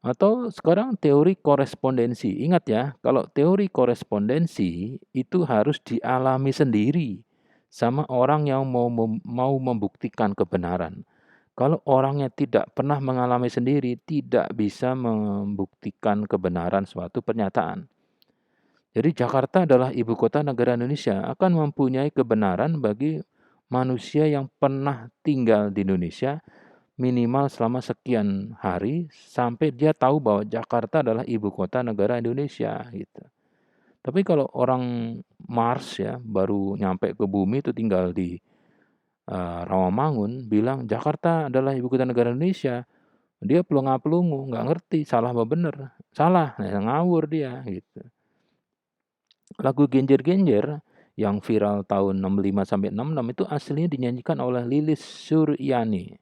Atau sekarang teori korespondensi. Ingat ya, kalau teori korespondensi itu harus dialami sendiri sama orang yang mau membuktikan kebenaran. Kalau orangnya tidak pernah mengalami sendiri, tidak bisa membuktikan kebenaran suatu pernyataan. Jadi Jakarta adalah ibu kota negara Indonesia, akan mempunyai kebenaran bagi manusia yang pernah tinggal di Indonesia minimal selama sekian hari sampai dia tahu bahwa Jakarta adalah ibu kota negara Indonesia gitu. Tapi kalau orang Mars ya baru nyampe ke bumi itu tinggal di Rawamangun bilang Jakarta adalah ibu kota negara Indonesia, dia pelongo-pelongo, nggak ngerti salah apa bener. Salah, nah, ngawur dia gitu. Lagu Genjer-Genjer yang viral tahun 65 sampai 66 itu aslinya dinyanyikan oleh Lilis Suryani.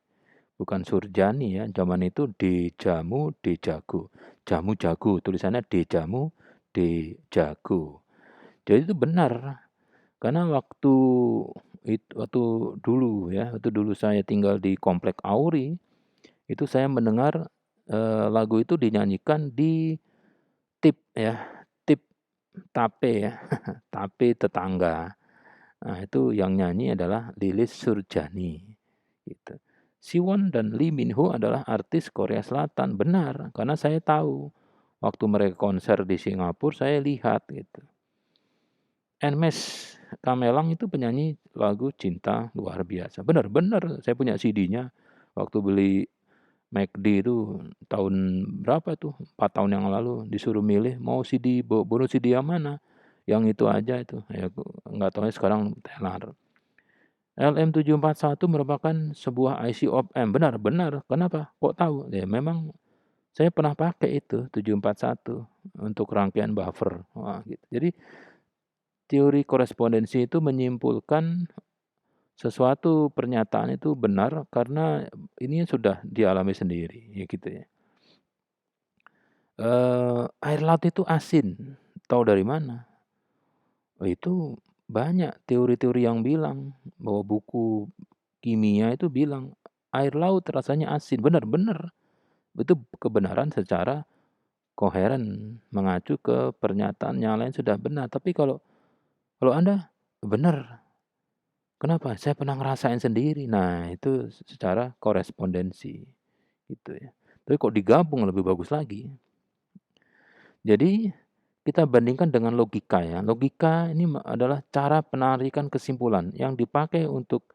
Bukan Surjani ya, zaman itu Dejamu Dejago. Jamu jago, tulisannya Dejamu Dejago. Jadi itu benar. Karena waktu dulu saya tinggal di Komplek Auri, itu saya mendengar lagu itu dinyanyikan di tip ya, tip tape ya, tape tetangga. Nah, itu yang nyanyi adalah Lilis Surjani. Gitu. Siwon dan Lee Min Ho adalah artis Korea Selatan. Benar, karena saya tahu. Waktu mereka konser di Singapura, saya lihat gitu. Nmes Kamelang itu penyanyi lagu Cinta Luar Biasa. Benar-benar, saya punya CD-nya. Waktu beli McD itu tahun berapa tuh? 4 tahun yang lalu disuruh milih mau CD bonus CD yang mana? Yang itu aja itu. Ya nggak tahu sekarang tenar. LM741 merupakan sebuah IC op-amp. Benar. Kenapa? Kok tahu? Ya memang saya pernah pakai itu 741 untuk rangkaian buffer. Wah, gitu. Jadi teori korespondensi itu menyimpulkan sesuatu pernyataan itu benar karena ini sudah dialami sendiri, ya gitu ya. Air laut itu asin. Tahu dari mana? Itu banyak teori-teori yang bilang bahwa buku kimia itu bilang air laut rasanya asin. Benar. Itu kebenaran secara koheren mengacu ke pernyataan yang lain sudah benar. Tapi kalau Anda benar, kenapa? Saya pernah ngerasain sendiri. Nah, itu secara korespondensi gitu ya. Tapi kok digabung lebih bagus lagi. Jadi kita bandingkan dengan logika ya. Logika ini adalah cara penarikan kesimpulan yang dipakai untuk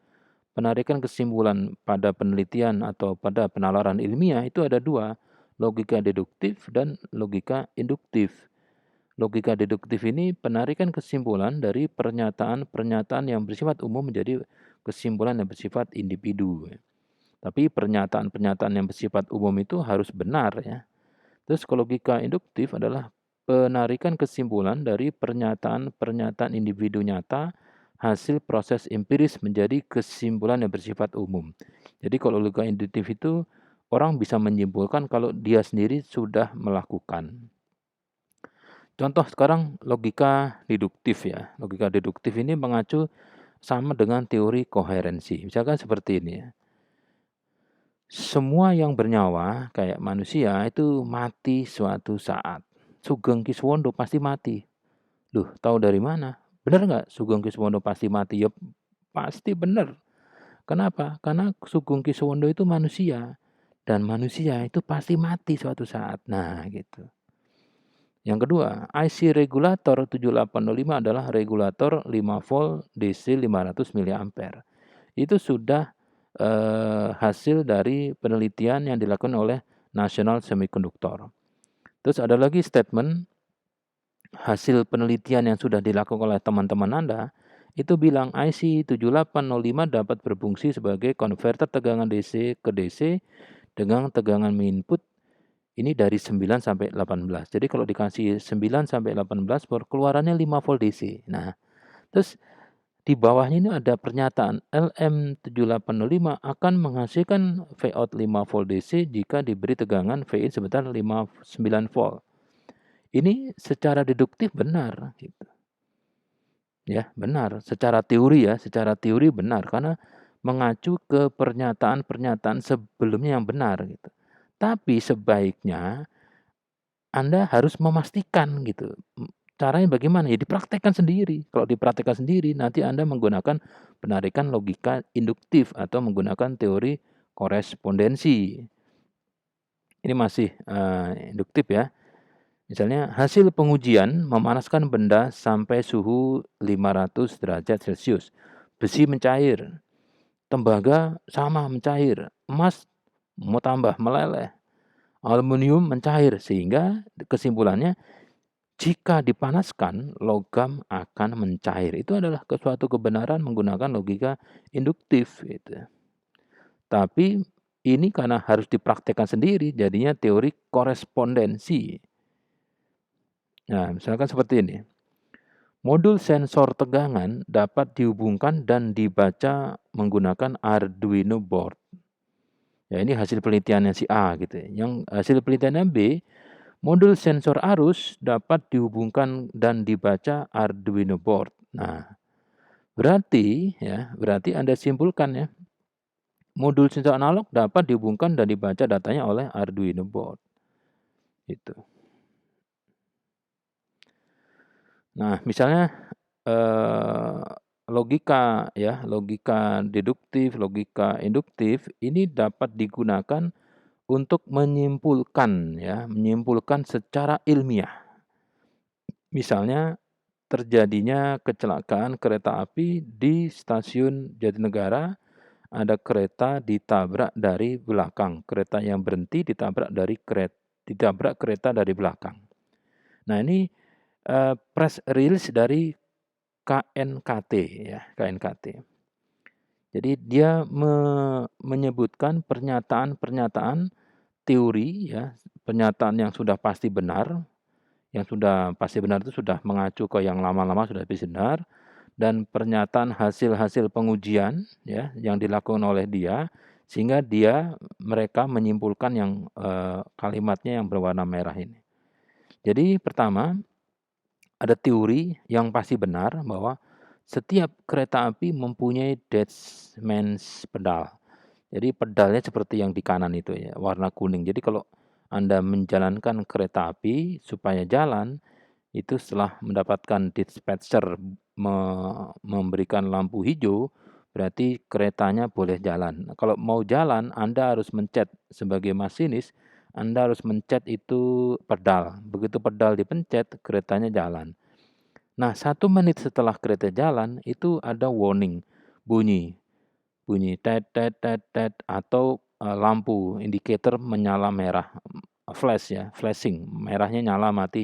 penarikan kesimpulan pada penelitian atau pada penalaran ilmiah itu ada dua, logika deduktif dan logika induktif. Logika deduktif ini penarikan kesimpulan dari pernyataan-pernyataan yang bersifat umum menjadi kesimpulan yang bersifat individu. Tapi pernyataan-pernyataan yang bersifat umum itu harus benar ya. Terus logika induktif adalah penarikan kesimpulan dari pernyataan-pernyataan individu nyata hasil proses empiris menjadi kesimpulan yang bersifat umum. Jadi kalau logika induktif itu orang bisa menyimpulkan kalau dia sendiri sudah melakukan. Contoh sekarang logika deduktif ya. Logika deduktif ini mengacu sama dengan teori koherensi. Misalkan seperti ini ya. Semua yang bernyawa kayak manusia itu mati suatu saat. Sugeng Kiswondo pasti mati. Loh, tahu dari mana? Benar nggak Sugeng Kiswondo pasti mati? Ya pasti benar. Kenapa? Karena Sugeng Kiswondo itu manusia. Dan manusia itu pasti mati suatu saat. Nah gitu. Yang kedua, IC regulator 7805 adalah regulator 5 volt DC 500 mA. Itu sudah hasil dari penelitian yang dilakukan oleh National Semiconductor. Terus ada lagi statement hasil penelitian yang sudah dilakukan oleh teman-teman Anda, itu bilang IC 7805 dapat berfungsi sebagai konverter tegangan DC ke DC dengan tegangan input ini dari 9 sampai 18. Jadi kalau dikasih 9 sampai 18 volt, keluarannya 5 volt DC. Nah, terus di bawahnya ini ada pernyataan LM7805 akan menghasilkan Vout 5 volt DC jika diberi tegangan Vin sebesar 9 volt. Ini secara deduktif benar gitu. Ya, benar. Secara teori benar karena mengacu ke pernyataan-pernyataan sebelumnya yang benar gitu. Tapi sebaiknya Anda harus memastikan gitu. Caranya bagaimana? Ya dipraktekkan sendiri. Kalau dipraktekkan sendiri, nanti Anda menggunakan penarikan logika induktif atau menggunakan teori korespondensi. Ini masih induktif ya. Misalnya, hasil pengujian memanaskan benda sampai suhu 500 derajat Celcius. Besi mencair. Tembaga sama mencair. Emas mau tambah meleleh. Aluminium mencair. Sehingga kesimpulannya, jika dipanaskan, logam akan mencair. Itu adalah suatu kebenaran menggunakan logika induktif. Gitu. Tapi ini karena harus dipraktekkan sendiri, jadinya teori korespondensi. Nah, misalkan seperti ini. Modul sensor tegangan dapat dihubungkan dan dibaca menggunakan Arduino board. Ya, ini hasil penelitiannya si A gitu. Yang hasil penelitiannya B, modul sensor arus dapat dihubungkan dan dibaca Arduino board. Nah, berarti Anda simpulkan ya, modul sensor analog dapat dihubungkan dan dibaca datanya oleh Arduino board. Itu. Nah, misalnya logika deduktif, logika induktif ini dapat digunakan untuk menyimpulkan secara ilmiah. Misalnya terjadinya kecelakaan kereta api di stasiun Jatinegara, ada kereta ditabrak dari belakang. Kereta yang berhenti ditabrak kereta dari belakang. Nah, ini press release dari KNKT ya, KNKT. Jadi dia menyebutkan pernyataan-pernyataan teori ya, pernyataan yang sudah pasti benar, itu sudah mengacu ke yang lama-lama sudah pasti benar, dan pernyataan hasil-hasil pengujian ya yang dilakukan oleh dia, sehingga mereka menyimpulkan yang kalimatnya yang berwarna merah ini. Jadi pertama, ada teori yang pasti benar bahwa setiap kereta api mempunyai Detmers pedal. Jadi pedalnya seperti yang di kanan itu ya, warna kuning. Jadi kalau Anda menjalankan kereta api supaya jalan, itu setelah mendapatkan dispatcher memberikan lampu hijau, berarti keretanya boleh jalan. Kalau mau jalan, Anda harus mencet sebagai masinis, Anda harus mencet itu pedal. Begitu pedal dipencet, keretanya jalan. Nah, 1 menit setelah kereta jalan, itu ada warning, bunyi tet tet tet tet atau lampu indikator menyala merah, flash ya, flashing, merahnya nyala mati.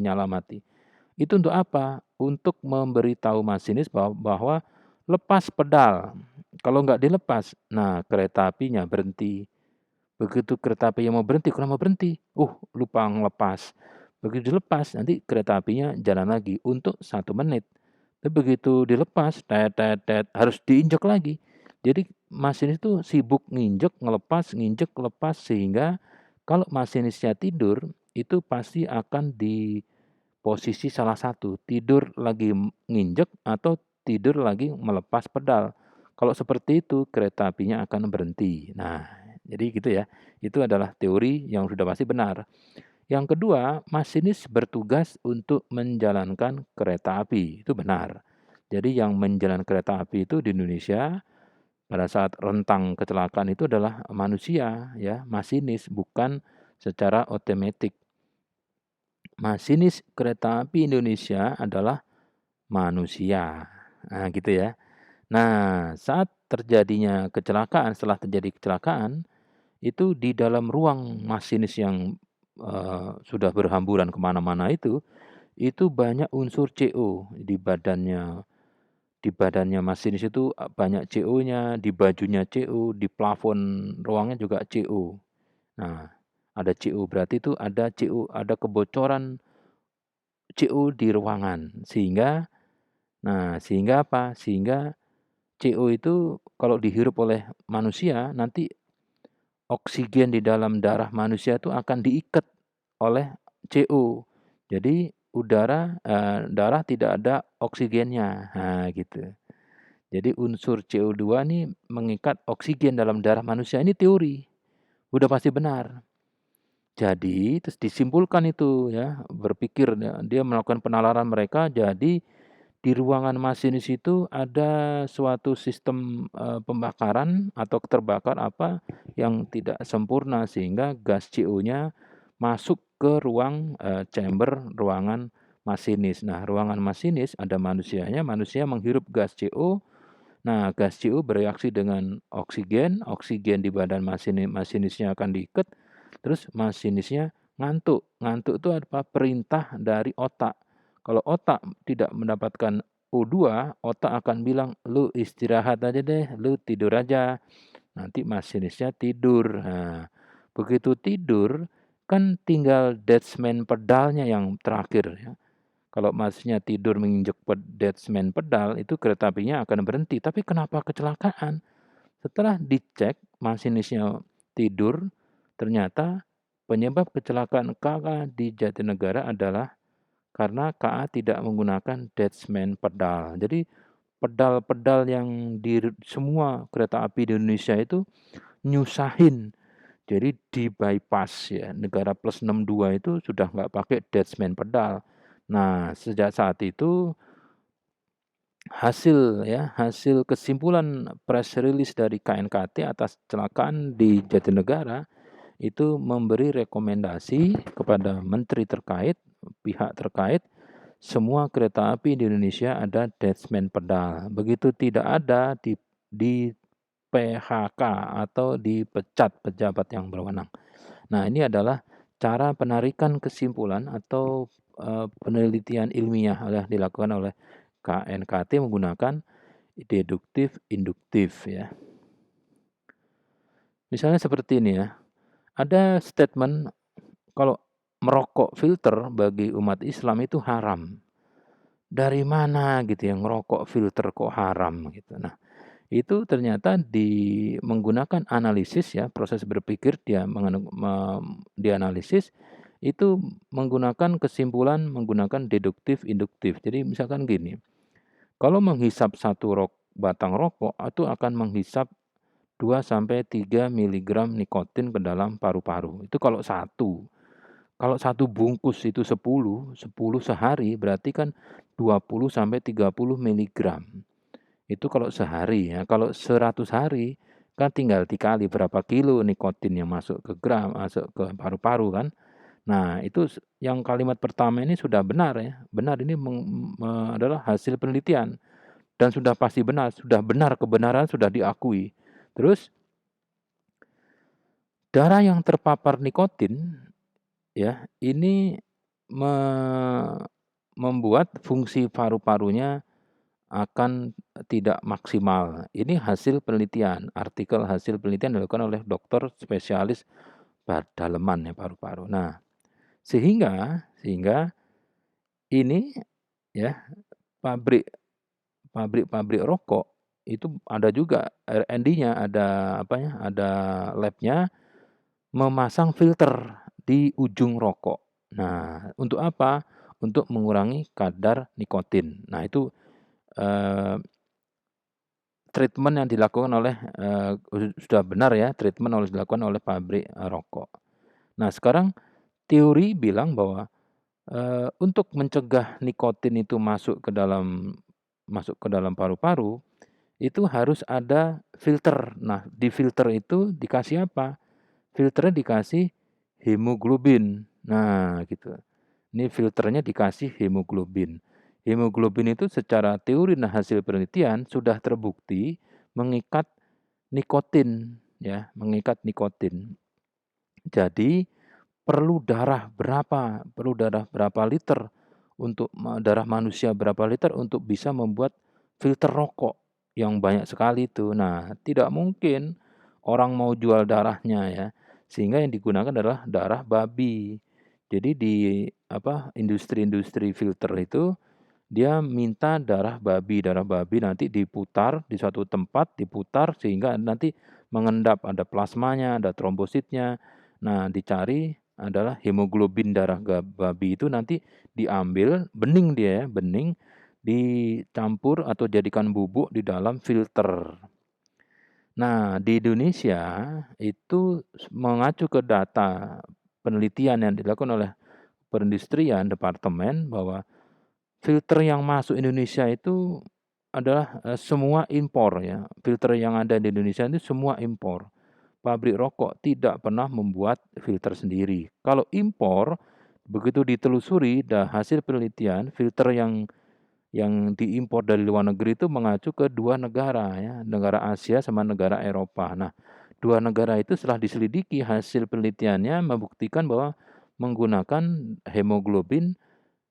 Itu untuk apa? Untuk memberitahu masinis bahwa lepas pedal. Kalau nggak dilepas, nah kereta apinya berhenti. Begitu kereta apinya mau berhenti, kurang mau berhenti, lupa ngelepas. Begitu dilepas, nanti kereta apinya jalan lagi untuk 1 menit. Tapi begitu dilepas, tet tet tet, harus diinjak lagi. Jadi masinis itu sibuk nginjek, nginjek, lepas, sehingga kalau masinisnya tidur, itu pasti akan di posisi salah satu, tidur lagi nginjek atau tidur lagi melepas pedal. Kalau seperti itu, kereta apinya akan berhenti. Nah, jadi gitu ya. Itu adalah teori yang sudah pasti benar. Yang kedua, masinis bertugas untuk menjalankan kereta api. Itu benar. Jadi yang menjalankan kereta api itu di Indonesia pada saat rentang kecelakaan itu adalah manusia ya, masinis, bukan secara otomatis. Masinis kereta api Indonesia adalah manusia. Nah, gitu ya. Nah, saat terjadinya kecelakaan, setelah terjadi kecelakaan, itu di dalam ruang masinis yang, sudah berhamburan kemana mana itu banyak unsur CO di badannya masinis itu, banyak CO-nya, di bajunya CO, di plafon ruangnya juga CO. Nah, ada CO berarti itu ada kebocoran CO di ruangan sehingga apa? Sehingga CO itu kalau dihirup oleh manusia nanti oksigen di dalam darah manusia itu akan diikat oleh CO. Jadi darah tidak ada oksigennya, nah gitu. Jadi unsur CO2 nih mengikat oksigen dalam darah manusia, ini teori, udah pasti benar. Jadi terus disimpulkan itu ya, berpikir dia melakukan penalaran mereka, jadi di ruangan masinis itu ada suatu sistem, pembakaran atau terbakar apa yang tidak sempurna sehingga gas CO-nya masuk ke ruang, chamber ruangan masinis. Nah, ruangan masinis ada manusianya, manusia menghirup gas CO. Nah, gas CO bereaksi dengan oksigen, oksigen di badan masinisnya akan diikat, terus masinisnya ngantuk. Ngantuk itu apa? Perintah dari otak. Kalau otak tidak mendapatkan O2, otak akan bilang, "Lu istirahat aja deh, lu tidur aja." Nanti masinisnya tidur. Nah, begitu tidur, kan tinggal detachment pedalnya yang terakhir ya. Kalau Masnya tidur menginjak detachment pedal, itu kereta apinya akan berhenti. Tapi kenapa kecelakaan? Setelah dicek, masinisnya tidur, ternyata penyebab kecelakaan KA di Jatinegara adalah karena KA tidak menggunakan detachment pedal. Jadi pedal-pedal yang di semua kereta api di Indonesia itu nyusahin. Jadi di bypass ya, negara plus 62 itu sudah nggak pakai detachment pedal. Nah, sejak saat itu hasil kesimpulan press release dari KNKT atas kecelakaan di Jatinegara itu memberi rekomendasi kepada menteri terkait, pihak terkait, semua kereta api di Indonesia ada detachment pedal. Begitu tidak ada di PHK atau dipecat pejabat yang berwenang. Nah, ini adalah cara penarikan kesimpulan atau, penelitian ilmiah yang dilakukan oleh KNKT menggunakan deduktif induktif ya. Misalnya seperti ini ya, ada statement kalau merokok filter bagi umat Islam itu haram. Dari mana gitu ya ngerokok filter kok haram gitu. Nah, itu ternyata menggunakan analisis ya, proses berpikir dia dianalisis itu menggunakan kesimpulan menggunakan deduktif induktif. Jadi misalkan gini, kalau menghisap satu batang rokok itu akan menghisap 2 sampai 3 miligram nikotin ke dalam paru-paru. Itu kalau satu. Kalau satu bungkus itu 10 sehari berarti kan 20 sampai 30 miligram. Itu kalau sehari ya. Kalau 100 hari kan tinggal dikali berapa kilo nikotin yang masuk ke masuk ke paru-paru kan. Nah, itu yang kalimat pertama ini sudah benar ya. Benar ini adalah hasil penelitian dan sudah pasti benar, sudah benar kebenaran sudah diakui. Terus darah yang terpapar nikotin ya, ini me membuat fungsi paru-parunya akan tidak maksimal. Ini hasil penelitian, artikel hasil penelitian dilakukan oleh dokter spesialis daleman ya paru-paru. Nah, sehingga ini ya pabrik rokok itu ada juga R&D-nya, ada apa ya, ada lab-nya memasang filter di ujung rokok. Nah, untuk apa? Untuk mengurangi kadar nikotin. Nah, itu treatment yang dilakukan oleh sudah benar ya, treatment dilakukan oleh pabrik rokok. Nah, sekarang teori bilang bahwa untuk mencegah nikotin itu masuk ke dalam paru-paru, itu harus ada filter. Nah, di filter itu dikasih apa? Filternya dikasih hemoglobin. Nah, gitu. Ini filternya dikasih hemoglobin. Hemoglobin itu secara teori dan hasil penelitian sudah terbukti mengikat nikotin, ya, mengikat nikotin. Jadi perlu darah berapa? Perlu darah berapa liter untuk darah manusia berapa liter untuk bisa membuat filter rokok yang banyak sekali itu. Nah, tidak mungkin orang mau jual darahnya ya. Sehingga yang digunakan adalah darah babi. Jadi di industri-industri filter itu dia minta darah babi nanti diputar di suatu tempat, diputar sehingga nanti mengendap, ada plasmanya, ada trombositnya. Nah, dicari adalah hemoglobin darah babi itu nanti diambil, bening dia ya, bening, dicampur atau jadikan bubuk di dalam filter. Nah, di Indonesia itu mengacu ke data penelitian yang dilakukan oleh perindustrian departemen bahwa filter yang masuk Indonesia itu adalah, semua impor ya, filter yang ada di Indonesia itu semua impor. Pabrik rokok tidak pernah membuat filter sendiri. Kalau impor, begitu ditelusuri hasil penelitian, filter yang diimpor dari luar negeri itu mengacu ke 2 negara ya, negara Asia sama negara Eropa. Nah, 2 negara itu setelah diselidiki hasil penelitiannya membuktikan bahwa menggunakan hemoglobin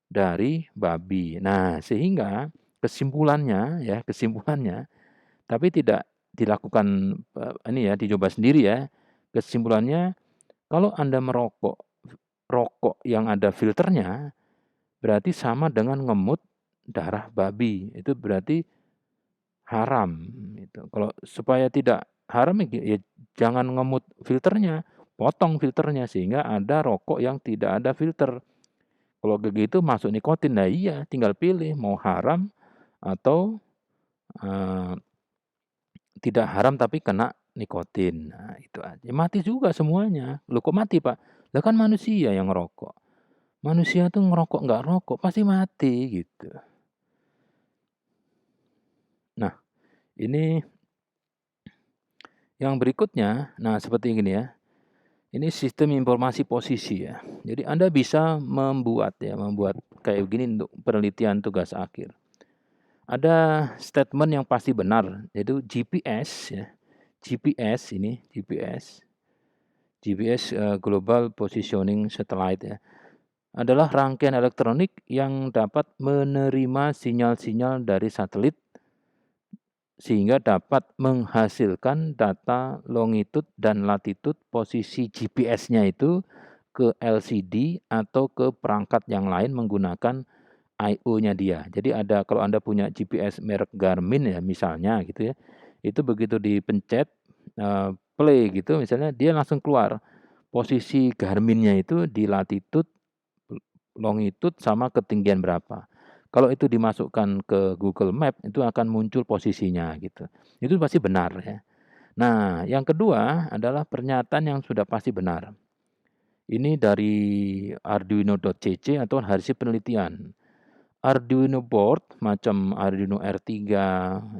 dari babi. Nah, sehingga kesimpulannya, tapi tidak dilakukan, ini ya, dicoba sendiri ya. Kesimpulannya, kalau Anda merokok rokok yang ada filternya, berarti sama dengan ngemut darah babi. Itu berarti haram, itu. Kalau supaya tidak haram ya jangan ngemut filternya, potong filternya sehingga ada rokok yang tidak ada filter. Kalau begitu masuk nikotin, nah iya tinggal pilih mau haram atau, eee, tidak haram tapi kena nikotin. Nah itu aja, mati juga semuanya. "Loh kok mati Pak?" Lah kan manusia yang ngerokok. Manusia tuh ngerokok nggak rokok pasti mati gitu. Nah ini yang berikutnya, nah seperti ini ya, ini sistem informasi posisi ya. Jadi Anda bisa membuat kayak begini untuk penelitian tugas akhir. Ada statement yang pasti benar, yaitu GPS ya. GPS, Global Positioning Satellite ya, adalah rangkaian elektronik yang dapat menerima sinyal-sinyal dari satelit sehingga dapat menghasilkan data longitude dan latitude posisi GPS-nya itu ke LCD atau ke perangkat yang lain menggunakan I/O-nya dia. Jadi ada kalau Anda punya GPS merek Garmin ya misalnya gitu ya, itu begitu dipencet, play gitu misalnya dia langsung keluar posisi Garmin-nya itu di latitude, longitude, sama ketinggian berapa. Kalau itu dimasukkan ke Google Map itu akan muncul posisinya gitu. Itu pasti benar ya. Nah yang kedua adalah pernyataan yang sudah pasti benar. Ini dari Arduino.cc atau hasil penelitian. Arduino board macam Arduino R3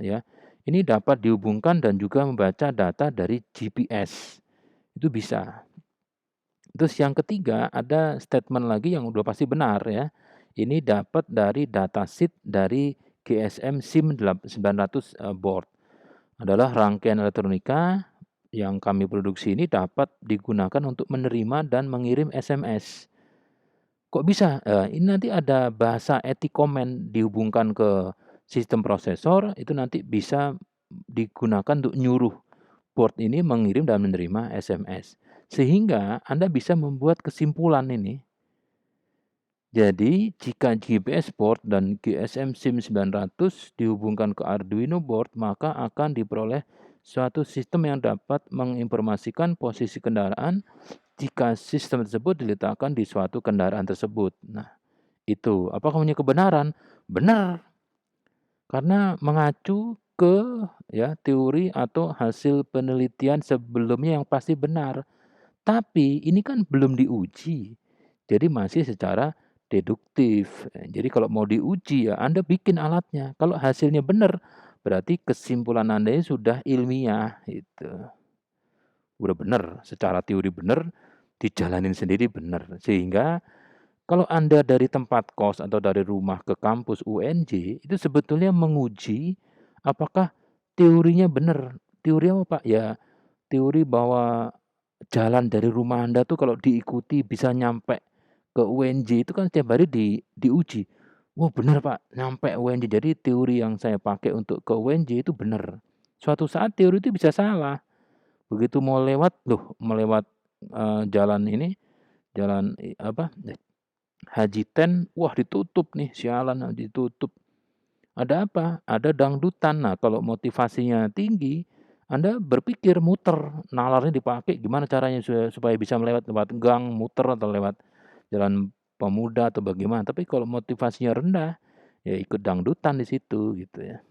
ya, ini dapat dihubungkan dan juga membaca data dari GPS, itu bisa. Terus yang ketiga ada statement lagi yang udah pasti benar ya, ini dapat dari datasheet dari GSM SIM900 board, adalah rangkaian elektronika yang kami produksi ini dapat digunakan untuk menerima dan mengirim SMS. Kok bisa? Ini nanti ada bahasa etik komen dihubungkan ke sistem prosesor, itu nanti bisa digunakan untuk nyuruh board ini mengirim dan menerima SMS. Sehingga Anda bisa membuat kesimpulan ini. Jadi, jika GPS board dan GSM SIM900 dihubungkan ke Arduino board, maka akan diperoleh suatu sistem yang dapat menginformasikan posisi kendaraan jika sistem tersebut diletakkan di suatu kendaraan tersebut. Nah, itu apakah punya kebenaran? Benar, karena mengacu ke ya teori atau hasil penelitian sebelumnya yang pasti benar. Tapi ini kan belum diuji. Jadi masih secara deduktif. Jadi kalau mau diuji ya Anda bikin alatnya. Kalau hasilnya benar, berarti kesimpulan Anda sudah ilmiah itu. Udah benar, secara teori benar, dijalanin sendiri benar. Sehingga Kalau Anda dari tempat kos atau dari rumah ke kampus UNJ, itu sebetulnya menguji apakah teorinya benar. Teori apa, Pak? Ya, teori bahwa jalan dari rumah Anda tuh kalau diikuti bisa nyampe ke UNJ itu kan setiap hari diuji. Oh benar Pak, nyampe UNJ. Jadi teori yang saya pakai untuk ke UNJ itu benar. Suatu saat teori itu bisa salah. Begitu mau lewat, melewat jalan ini, jalan apa? Haji Ten, wah ditutup nih, sialan ditutup. Ada apa? Ada dangdutan. Nah, kalau motivasinya tinggi, Anda berpikir muter, nalarnya dipakai gimana caranya supaya bisa lewat gang, muter atau lewat jalan pemuda atau bagaimana. Tapi kalau motivasinya rendah, ya ikut dangdutan di situ gitu ya.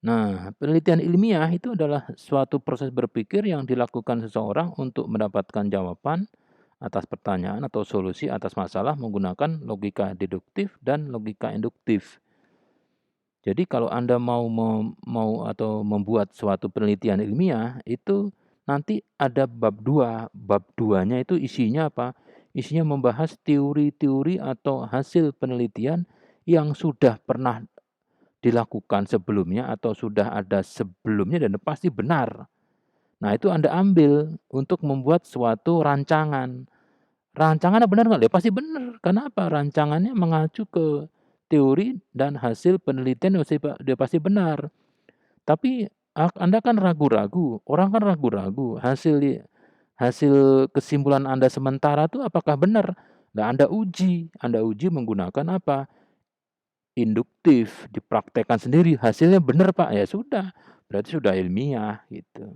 Nah, penelitian ilmiah itu adalah suatu proses berpikir yang dilakukan seseorang untuk mendapatkan jawaban atas pertanyaan atau solusi atas masalah menggunakan logika deduktif dan logika induktif. Jadi kalau Anda mau atau membuat suatu penelitian ilmiah, itu nanti ada bab 2. Bab 2-nya itu isinya apa? Isinya membahas teori-teori atau hasil penelitian yang sudah pernah dilakukan sebelumnya atau sudah ada sebelumnya dan pasti benar. Nah, itu Anda ambil untuk membuat suatu rancangan. Rancangannya benar nggak? Ya pasti benar. Kenapa? Rancangannya mengacu ke teori dan hasil penelitian dia pasti benar. Tapi Anda kan ragu-ragu, orang kan ragu-ragu, hasil kesimpulan Anda sementara itu apakah benar? Nah, Anda uji menggunakan apa? Induktif, dipraktekkan sendiri, hasilnya benar Pak, ya sudah, berarti sudah ilmiah gitu.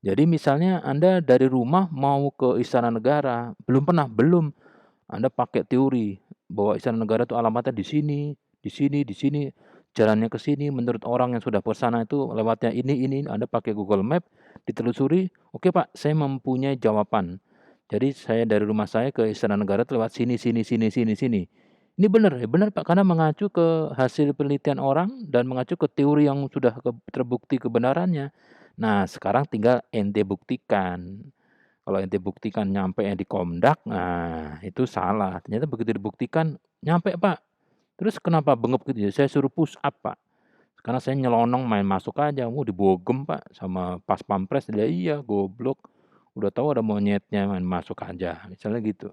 Jadi misalnya Anda dari rumah mau ke Istana Negara, belum. Anda pakai teori bahwa Istana Negara itu alamatnya di sini, di sini, di sini, jalannya ke sini. Menurut orang yang sudah ke sana itu lewatnya ini. Anda pakai Google Map, ditelusuri. Oke Pak, saya mempunyai jawaban. Jadi saya dari rumah saya ke Istana Negara itu lewat sini. Ini benar, ya benar Pak, karena mengacu ke hasil penelitian orang dan mengacu ke teori yang sudah terbukti kebenarannya. Nah, sekarang tinggal ente buktikan. Kalau ente buktikan nyampe yang di Komdak, nah itu salah. Ternyata begitu dibuktikan, nyampe Pak. Terus kenapa bengep gitu ya? Saya suruh push up Pak. Karena saya nyelonong main masuk aja, mau dibogem Pak sama pas pampres. Dia iya goblok. Udah tahu ada monyetnya main masuk aja. Misalnya gitu.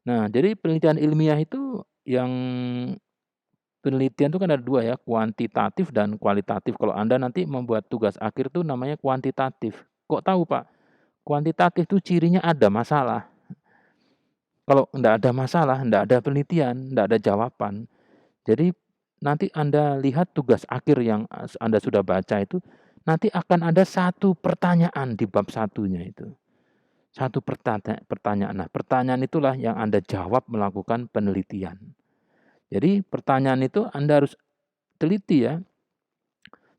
Nah, jadi penelitian ilmiah itu yang penelitian itu kan ada dua ya, kuantitatif dan kualitatif. Kalau Anda nanti membuat tugas akhir tuh namanya kuantitatif. Kok tahu Pak? Kuantitatif itu cirinya ada masalah. Kalau enggak ada masalah, enggak ada penelitian, enggak ada jawaban. Jadi nanti Anda lihat tugas akhir yang Anda sudah baca itu, nanti akan ada satu pertanyaan di bab satunya itu. Satu pertanyaan. Nah, pertanyaan itulah yang Anda jawab melakukan penelitian. Jadi pertanyaan itu Anda harus teliti ya.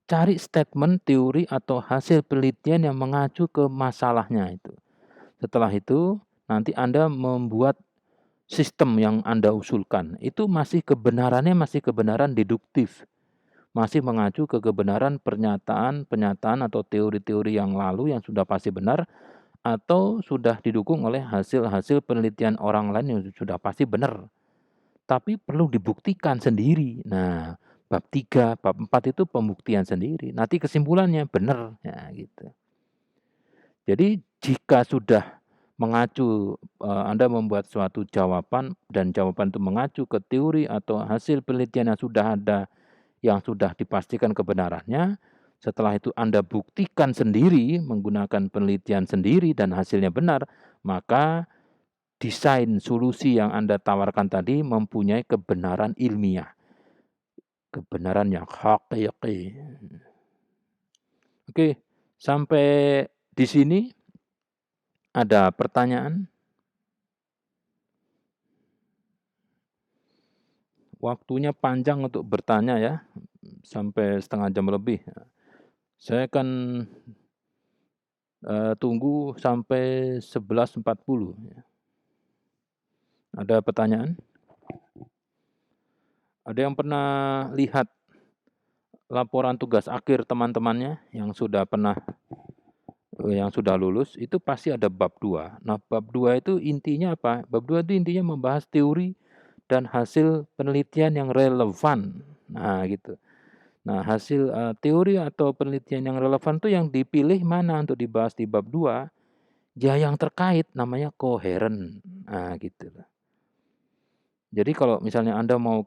Cari statement, teori, atau hasil penelitian yang mengacu ke masalahnya itu. Setelah itu, nanti Anda membuat sistem yang Anda usulkan. Itu masih kebenarannya masih kebenaran deduktif. Masih mengacu ke kebenaran pernyataan atau teori-teori yang lalu yang sudah pasti benar atau sudah didukung oleh hasil-hasil penelitian orang lain yang sudah pasti benar. Tapi perlu dibuktikan sendiri. Nah, bab 3, bab 4 itu pembuktian sendiri. Nanti kesimpulannya benar ya gitu. Jadi jika sudah mengacu Anda membuat suatu jawaban dan jawaban itu mengacu ke teori atau hasil penelitian yang sudah ada yang sudah dipastikan kebenarannya, setelah itu Anda buktikan sendiri menggunakan penelitian sendiri dan hasilnya benar, maka desain solusi yang Anda tawarkan tadi mempunyai kebenaran ilmiah, kebenaran yang hakiki. Oke, sampai di sini ada pertanyaan? Waktunya panjang untuk bertanya ya, sampai setengah jam lebih. Saya akan tunggu sampai 11.40. Ada pertanyaan? Ada yang pernah lihat laporan tugas akhir teman-temannya yang sudah pernah yang sudah lulus itu pasti ada bab 2. Nah, bab 2 itu intinya apa? Bab 2 itu intinya membahas teori dan hasil penelitian yang relevan. Nah, gitu. Nah, hasil, teori atau penelitian yang relevan tuh yang dipilih mana untuk dibahas di bab 2, ya yang terkait namanya koheren. Nah, gitu loh. Jadi kalau misalnya Anda mau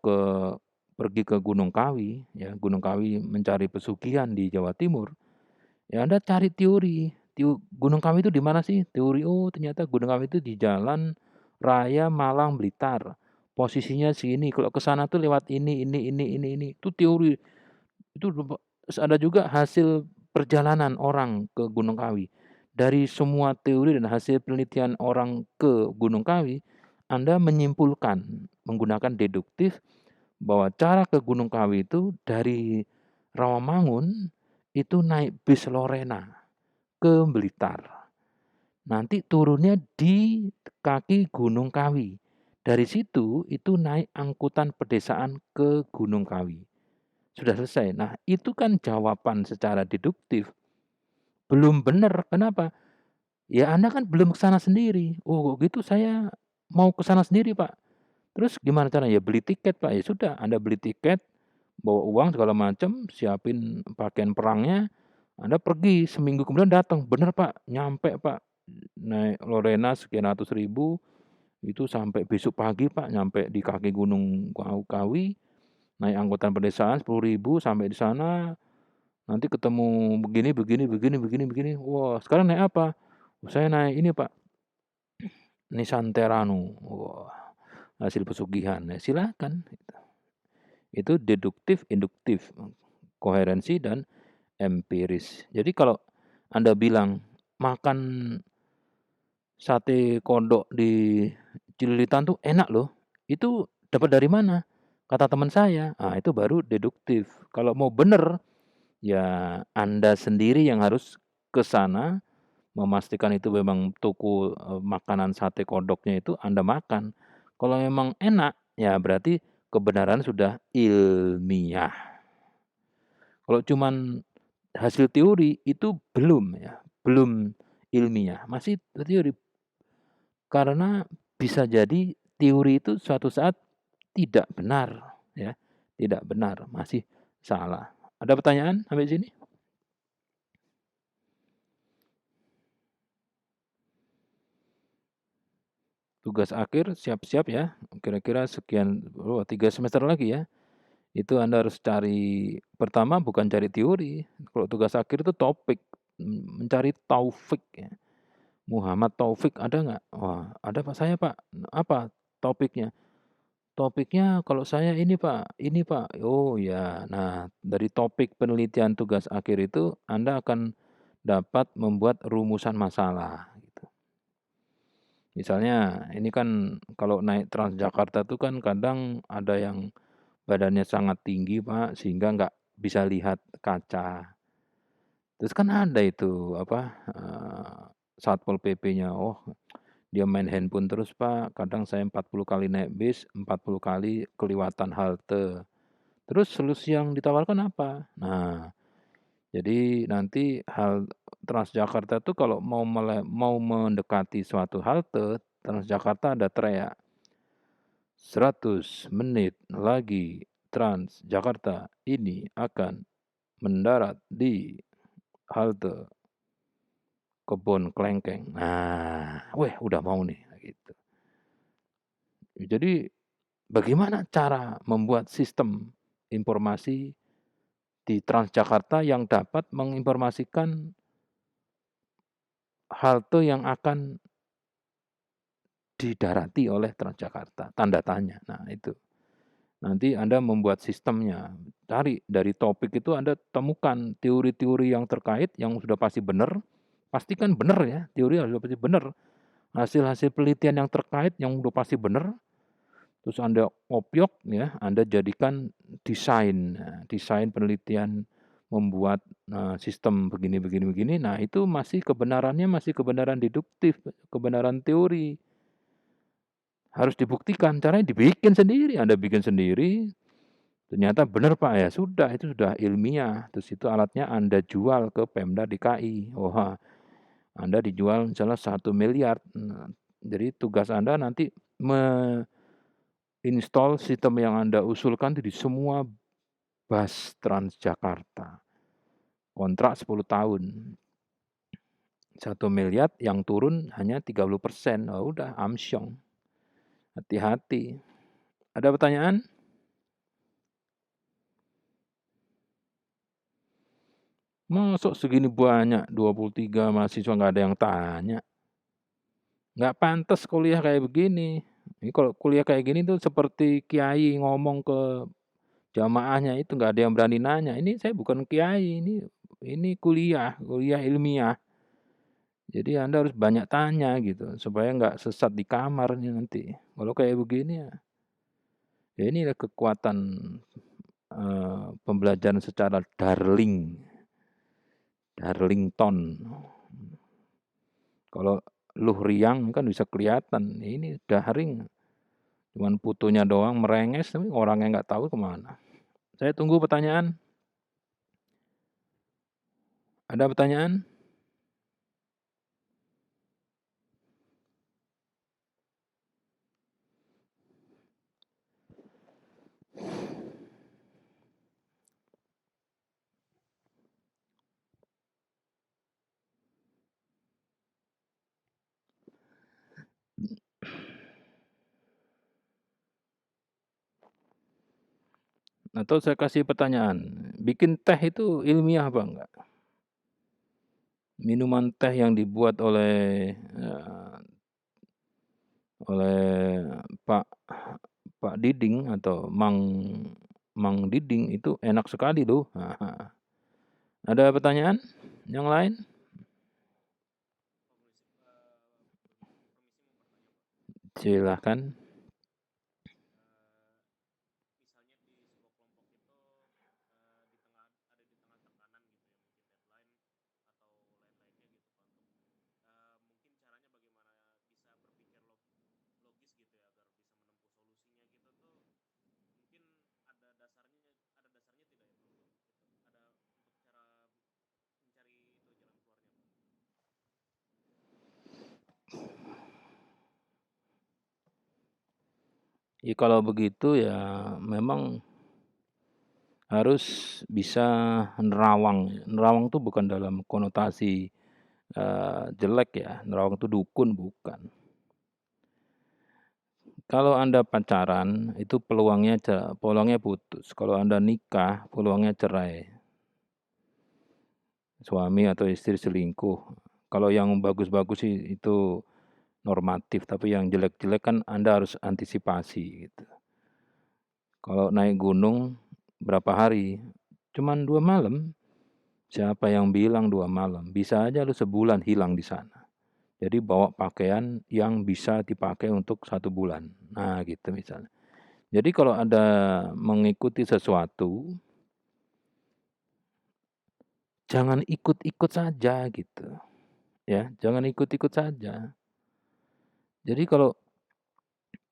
pergi ke Gunung Kawi, ya, Gunung Kawi mencari pesugihan di Jawa Timur, ya Anda cari teori, Gunung Kawi itu di mana sih? Teori, oh ternyata Gunung Kawi itu di Jalan Raya Malang Blitar. Posisinya sini, kalau ke sana tuh lewat ini. Itu teori. Itu terus ada juga hasil perjalanan orang ke Gunung Kawi. Dari semua teori dan hasil penelitian orang ke Gunung Kawi, Anda menyimpulkan menggunakan deduktif bahwa cara ke Gunung Kawi itu dari Rawamangun itu naik bis Lorena ke Blitar. Nanti turunnya di kaki Gunung Kawi. Dari situ itu naik angkutan pedesaan ke Gunung Kawi. Sudah selesai. Nah, itu kan jawaban secara deduktif. Belum benar. Kenapa? Ya Anda kan belum ke sana sendiri. Oh, gitu saya mau ke sana sendiri, Pak. Terus gimana caranya? Ya beli tiket, Pak. Ya sudah, Anda beli tiket, bawa uang segala macam, siapin pakaian perangnya, Anda pergi, seminggu kemudian datang. Benar, Pak, nyampe, Pak. Naik Lorena sekian ratus ribu, itu sampai besok pagi, Pak, nyampe di kaki Gunung Kawi, naik angkutan pedesaan 10.000 sampai di sana, nanti ketemu begini. Wah, sekarang naik apa? Saya naik ini, Pak, Nissan Terano. Wah, hasil pesugihan. Ya, silakan. Itu deduktif, induktif, koherensi dan empiris. Jadi kalau Anda bilang makan sate kodok di Cililitan tuh enak loh, itu dapat dari mana? Kata teman saya. Ah, itu baru deduktif. Kalau mau benar, ya Anda sendiri yang harus ke sana, memastikan itu memang toko, makanan sate kodoknya itu Anda makan. Kalau memang enak, ya berarti kebenaran sudah ilmiah. Kalau cuman hasil teori itu belum ya, belum ilmiah, masih teori. Karena bisa jadi teori itu suatu saat tidak benar ya, tidak benar, masih salah. Ada pertanyaan sampai sini? Tugas akhir siap-siap ya, kira-kira sekian, 3 semester lagi ya. Itu Anda harus cari, pertama bukan cari teori, kalau tugas akhir itu topik, mencari taufik ya. Muhammad Taufik ada nggak? Wah, ada Pak, saya Pak. Apa topiknya? Topiknya kalau saya ini Pak, ini Pak. Oh ya, nah dari topik penelitian tugas akhir itu Anda akan dapat membuat rumusan masalah gitu. Misalnya ini kan kalau naik Transjakarta tuh kan kadang ada yang badannya sangat tinggi Pak, sehingga nggak bisa lihat kaca. Terus kan ada itu apa, Satpol PP-nya, oh dia main handphone terus Pak, kadang saya 40 kali naik bis, 40 kali kelewatan halte. Terus solusi yang ditawarkan apa? Nah, jadi nanti Transjakarta tuh kalau mau mendekati suatu halte, Transjakarta ada teriak, 100 menit lagi Transjakarta ini akan mendarat di halte Kebon Klengkeng. Nah, weh udah mau nih, gitu. Jadi bagaimana cara membuat sistem informasi di Transjakarta yang dapat menginformasikan halte yang akan didarati oleh Transjakarta, tanda tanya. Nah, itu. Nanti Anda membuat sistemnya, cari dari topik itu Anda temukan teori-teori yang terkait yang sudah pasti benar, pastikan benar ya, teori harus pasti benar. Hasil-hasil penelitian yang terkait yang sudah pasti benar, terus Anda obyok ya, Anda jadikan desain, desain penelitian membuat, sistem begini. Nah, itu masih kebenarannya masih kebenaran deduktif, kebenaran teori. Harus dibuktikan, caranya dibikin sendiri, Anda bikin sendiri, ternyata benar Pak, ya sudah, itu sudah ilmiah, terus itu alatnya Anda jual ke Pemda DKI. Wah, Anda dijual misalnya 1 miliar. Nah, jadi tugas Anda nanti install sistem yang Anda usulkan itu di semua bus Transjakarta. Kontrak 10 tahun. 1 miliar yang turun hanya 30%. Oh udah amsyong. Hati-hati. Ada pertanyaan? Masuk segini banyak, 23 mahasiswa nggak ada yang tanya. Nggak pantas kuliah kayak begini. Ini kalau kuliah kayak gini tuh seperti kiai ngomong ke jamaahnya itu nggak ada yang berani nanya. Ini saya bukan kiai, ini kuliah ilmiah. Jadi Anda harus banyak tanya gitu, supaya nggak sesat di kamar nih nanti. Kalau kayak begini ya inilah kekuatan, pembelajaran secara Darlington. Kalau Luhriang kan bisa kelihatan, ini daring, cuman fotonya doang merenges, tapi orangnya nggak tahu kemana. Saya tunggu pertanyaan. Ada pertanyaan? Atau saya kasih pertanyaan, bikin teh itu ilmiah apa enggak? Minuman teh yang dibuat oleh, oleh Pak Pak Diding atau Mang Diding itu enak sekali loh. Ada pertanyaan yang lain? Silahkan. Ya kalau begitu ya memang harus bisa nerawang. Nerawang itu bukan dalam konotasi, jelek ya, nerawang itu dukun, bukan. Kalau Anda pacaran, itu peluangnya putus. Kalau Anda nikah, peluangnya cerai. Suami atau istri selingkuh. Kalau yang bagus-bagus sih itu normatif, tapi yang jelek-jelek kan Anda harus antisipasi gitu. Kalau naik gunung berapa hari? Cuman 2 malam. Siapa yang bilang 2 malam? Bisa aja lu sebulan hilang di sana. Jadi bawa pakaian yang bisa dipakai untuk 1 bulan. Nah gitu misalnya. Jadi kalau ada mengikuti sesuatu, jangan ikut-ikut saja gitu, ya. Jangan ikut-ikut saja. Jadi kalau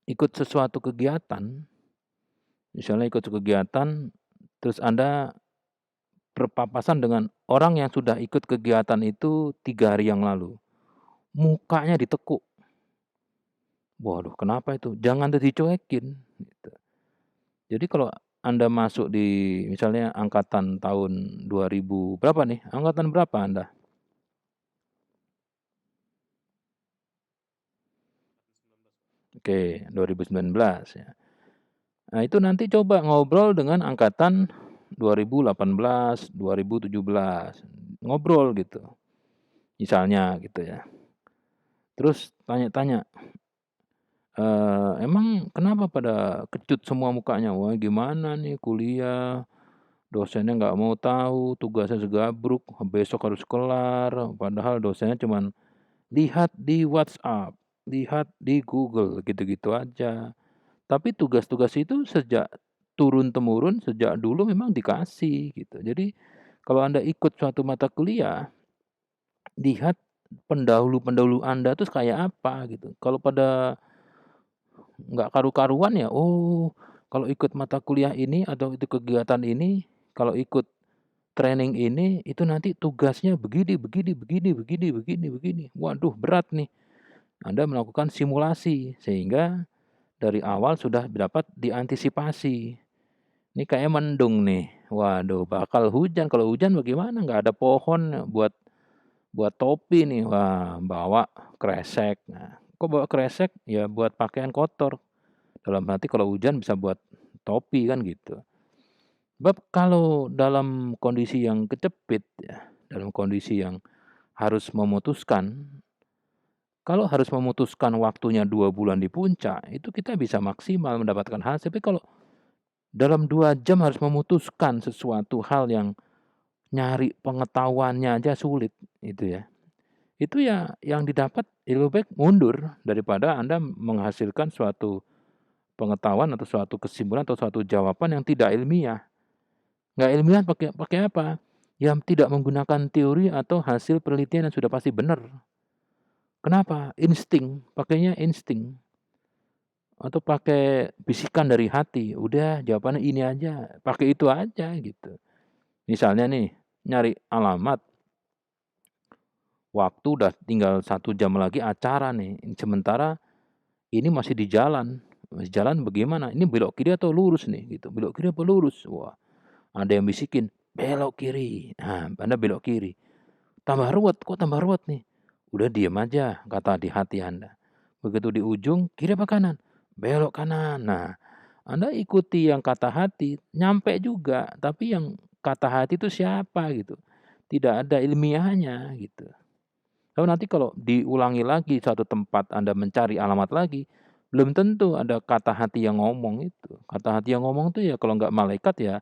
ikut sesuatu kegiatan, misalnya ikut kegiatan, terus Anda berpapasan dengan orang yang sudah ikut kegiatan itu 3 hari yang lalu, mukanya ditekuk. Waduh kenapa itu? Jangan dicuekin, gitu. Jadi kalau Anda masuk di misalnya angkatan tahun 2000 berapa nih? Angkatan berapa Anda? Oke, 2019 ya. Nah itu nanti coba ngobrol dengan angkatan 2018, 2017, ngobrol gitu, misalnya gitu ya. Terus tanya-tanya, "Emang kenapa pada kecut semua mukanya?" "Wah gimana nih kuliah, dosennya nggak mau tahu, tugasnya segabruk, besok harus kelar, padahal dosennya cuman lihat di WhatsApp, lihat di Google," gitu-gitu aja. Tapi tugas-tugas itu sejak turun-temurun, sejak dulu memang dikasih gitu. Jadi kalau Anda ikut suatu mata kuliah, lihat pendahulu-pendahulu Anda tuh kayak apa gitu. Kalau pada nggak karu-karuan ya, oh kalau ikut mata kuliah ini atau itu kegiatan ini, kalau ikut training ini, itu nanti tugasnya begini begini begini begini begini begini. Waduh berat nih. Anda melakukan simulasi, sehingga dari awal sudah dapat diantisipasi. Ini kayak mendung nih, waduh bakal hujan, kalau hujan bagaimana? Nggak ada pohon buat topi nih, wah bawa kresek. Nah, kok bawa kresek? Ya buat pakaian kotor, dalam arti kalau hujan bisa buat topi kan gitu. Sebab kalau dalam kondisi yang kecepit ya, dalam kondisi yang harus memutuskan, kalau harus memutuskan waktunya 2 bulan di puncak, itu kita bisa maksimal mendapatkan hasil. Tapi kalau dalam 2 jam harus memutuskan sesuatu hal yang nyari pengetahuannya aja sulit, itu ya. Itu ya yang didapat lebih baik mundur daripada Anda menghasilkan suatu pengetahuan atau suatu kesimpulan atau suatu jawaban yang tidak ilmiah. Nggak ilmiah pakai pakai apa? Yang tidak menggunakan teori atau hasil penelitian yang sudah pasti benar. Kenapa? Insting, pakainya insting. Atau pakai bisikan dari hati, udah jawabannya ini aja, pakai itu aja gitu. Misalnya nih, nyari alamat, waktu udah tinggal 1 jam lagi acara nih, sementara ini masih di jalan. Masih jalan bagaimana? Ini belok kiri atau lurus nih gitu, belok kiri apa lurus? Wah, ada yang bisikin, belok kiri. Nah, Anda belok kiri. Tambah ruwet, kok tambah ruwet nih? Udah diam aja, kata di hati Anda. Begitu di ujung, kiri apa kanan? Belok kanan. Nah, Anda ikuti yang kata hati, nyampe juga. Tapi yang kata hati itu siapa gitu. Tidak ada ilmiahnya gitu. Lalu nanti kalau diulangi lagi satu tempat Anda mencari alamat lagi, belum tentu ada kata hati yang ngomong itu. Kata hati yang ngomong itu ya kalau nggak malaikat ya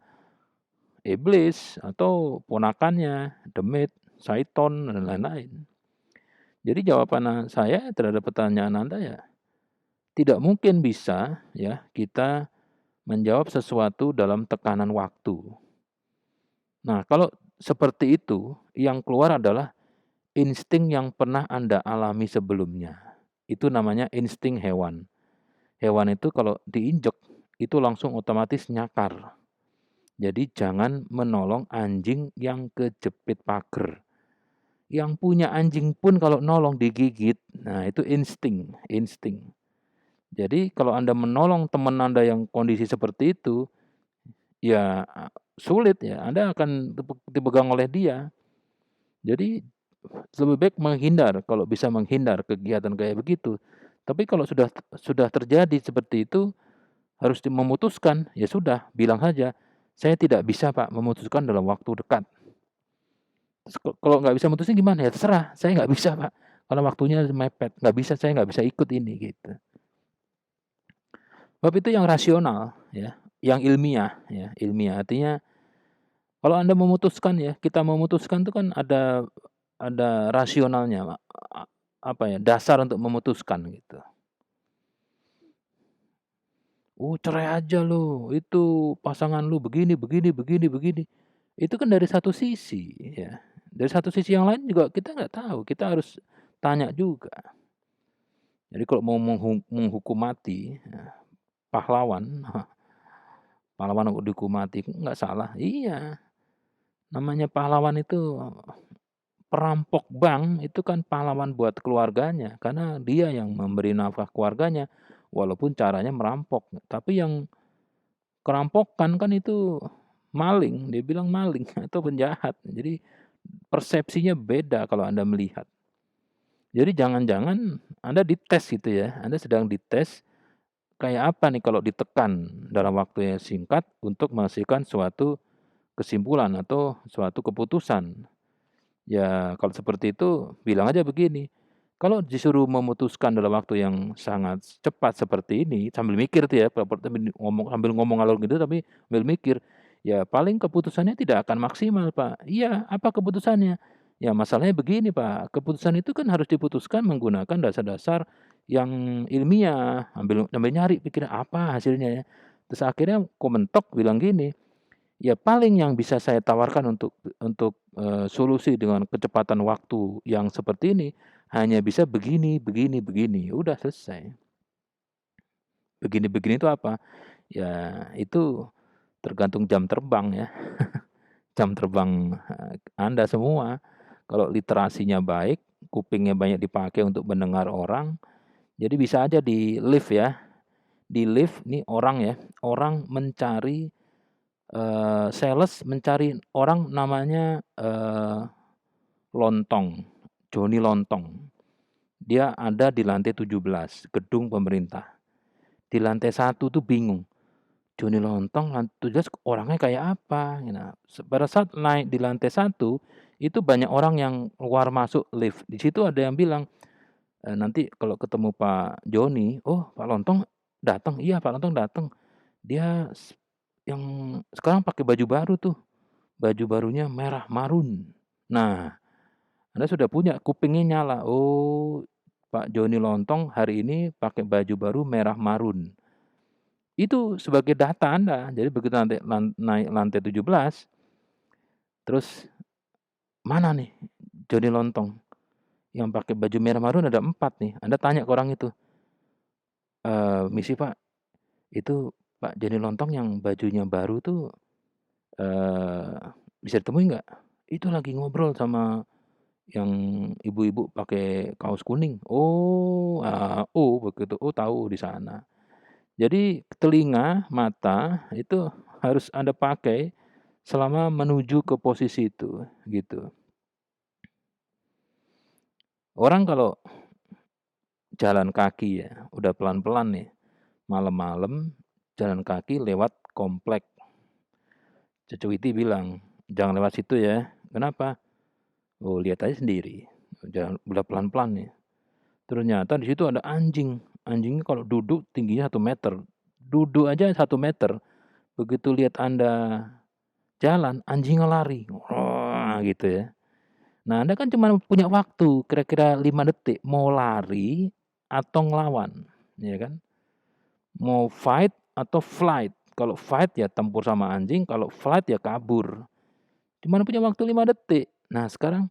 iblis atau ponakannya, demit, syaiton, dan lain-lain. Jadi jawaban saya terhadap pertanyaan Anda ya, tidak mungkin bisa ya kita menjawab sesuatu dalam tekanan waktu. Nah, kalau seperti itu, yang keluar adalah insting yang pernah Anda alami sebelumnya. Itu namanya insting hewan. Hewan itu kalau diinjek, itu langsung otomatis nyakar. Jadi jangan menolong anjing yang kejepit pagar. Yang punya anjing pun kalau nolong digigit, nah itu insting, insting. Jadi kalau Anda menolong teman Anda yang kondisi seperti itu, ya sulit ya, Anda akan dipegang oleh dia. Jadi lebih baik menghindar, kalau bisa menghindar kegiatan kayak begitu. Tapi kalau sudah terjadi seperti itu, harus memutuskan, ya sudah, bilang saja, "Saya tidak bisa Pak memutuskan dalam waktu dekat." Terus kalau nggak bisa mutusin gimana? Ya terserah, saya nggak bisa Pak, karena waktunya mepet, nggak bisa, saya nggak bisa ikut ini, gitu. Sebab itu yang rasional ya, yang ilmiah ya, ilmiah. Artinya kalau Anda memutuskan ya, kita memutuskan itu kan ada rasionalnya, apa ya, dasar untuk memutuskan gitu. "Oh cerai aja lu, itu pasangan lu begini begini begini begini." Itu kan dari satu sisi ya, dari satu sisi yang lain juga kita nggak tahu, kita harus tanya juga. Jadi kalau mau menghukum mati, ya, pahlawan, pahlawan kok dihukum mati, nggak salah. Iya, namanya pahlawan itu perampok bank itu kan pahlawan buat keluarganya, karena dia yang memberi nafkah keluarganya, walaupun caranya merampok. Tapi yang kerampokan kan itu maling, dia bilang maling atau penjahat. Jadi persepsinya beda kalau Anda melihat. Jadi jangan-jangan Anda dites gitu ya, Anda sedang dites kayak apa nih kalau ditekan dalam waktu yang singkat untuk menghasilkan suatu kesimpulan atau suatu keputusan. Ya kalau seperti itu bilang aja begini, kalau disuruh memutuskan dalam waktu yang sangat cepat seperti ini, sambil mikir tuh ya, sambil ngomong ngalor gitu tapi sambil mikir, ya paling keputusannya tidak akan maksimal, Pak. Iya, apa keputusannya? Ya masalahnya begini, Pak, keputusan itu kan harus diputuskan menggunakan dasar-dasar yang ilmiah, sambil nyari pikir apa hasilnya ya. Terus akhirnya komentok bilang gini, ya paling yang bisa saya tawarkan untuk solusi dengan kecepatan waktu yang seperti ini, hanya bisa begini begini begini, udah selesai. Begini-begini itu apa? Ya itu tergantung jam terbang ya, jam terbang Anda semua. Kalau literasinya baik, kupingnya banyak dipakai untuk mendengar orang, jadi bisa aja di lift ya, di lift nih orang ya, orang mencari, sales mencari orang namanya, Lontong, Joni Lontong. Dia ada di lantai 17, gedung pemerintah. Di lantai 1 tuh bingung, Joni Lontong lantai 17 orangnya kayak apa? Nah, pada saat naik di lantai 1, itu banyak orang yang keluar masuk lift. Di situ ada yang bilang, nanti kalau ketemu Pak Joni, "Oh, Pak Lontong datang?" "Iya, Pak Lontong datang. Dia yang sekarang pakai baju baru tuh, baju barunya merah marun." Nah, Anda sudah punya, kupingnya nyala, "Oh, Pak Joni Lontong hari ini pakai baju baru merah marun." Itu sebagai data Anda. Jadi begitu nanti naik lantai 17, terus mana nih Joni Lontong yang pakai baju merah marun ada 4 nih. Anda tanya ke orang itu, "Misi Pak, itu Pak Joni Lontong yang bajunya baru tuh, eee, bisa ditemui nggak?" "Itu lagi ngobrol sama yang ibu-ibu pakai kaos kuning." "Oh, oh begitu, oh tahu di sana." Jadi telinga, mata itu harus Anda pakai selama menuju ke posisi itu, gitu. Orang kalau jalan kaki ya, udah pelan-pelan nih, malam-malam jalan kaki lewat komplek, Cucuwiti bilang, "Jangan lewat situ ya." "Kenapa?" "Oh, lihat aja sendiri, jalan udah pelan-pelan nih." Ternyata di situ ada anjing, anjingnya kalau duduk tingginya 1 meter, duduk aja 1 meter, begitu lihat Anda jalan, anjingnya lari, wah gitu ya. Nah, Anda kan cuma punya waktu kira-kira 5 detik, mau lari atau ngelawan, ya kan. Mau fight atau flight. Kalau fight ya tempur sama anjing, kalau flight ya kabur. Cuman punya waktu 5 detik. Nah, sekarang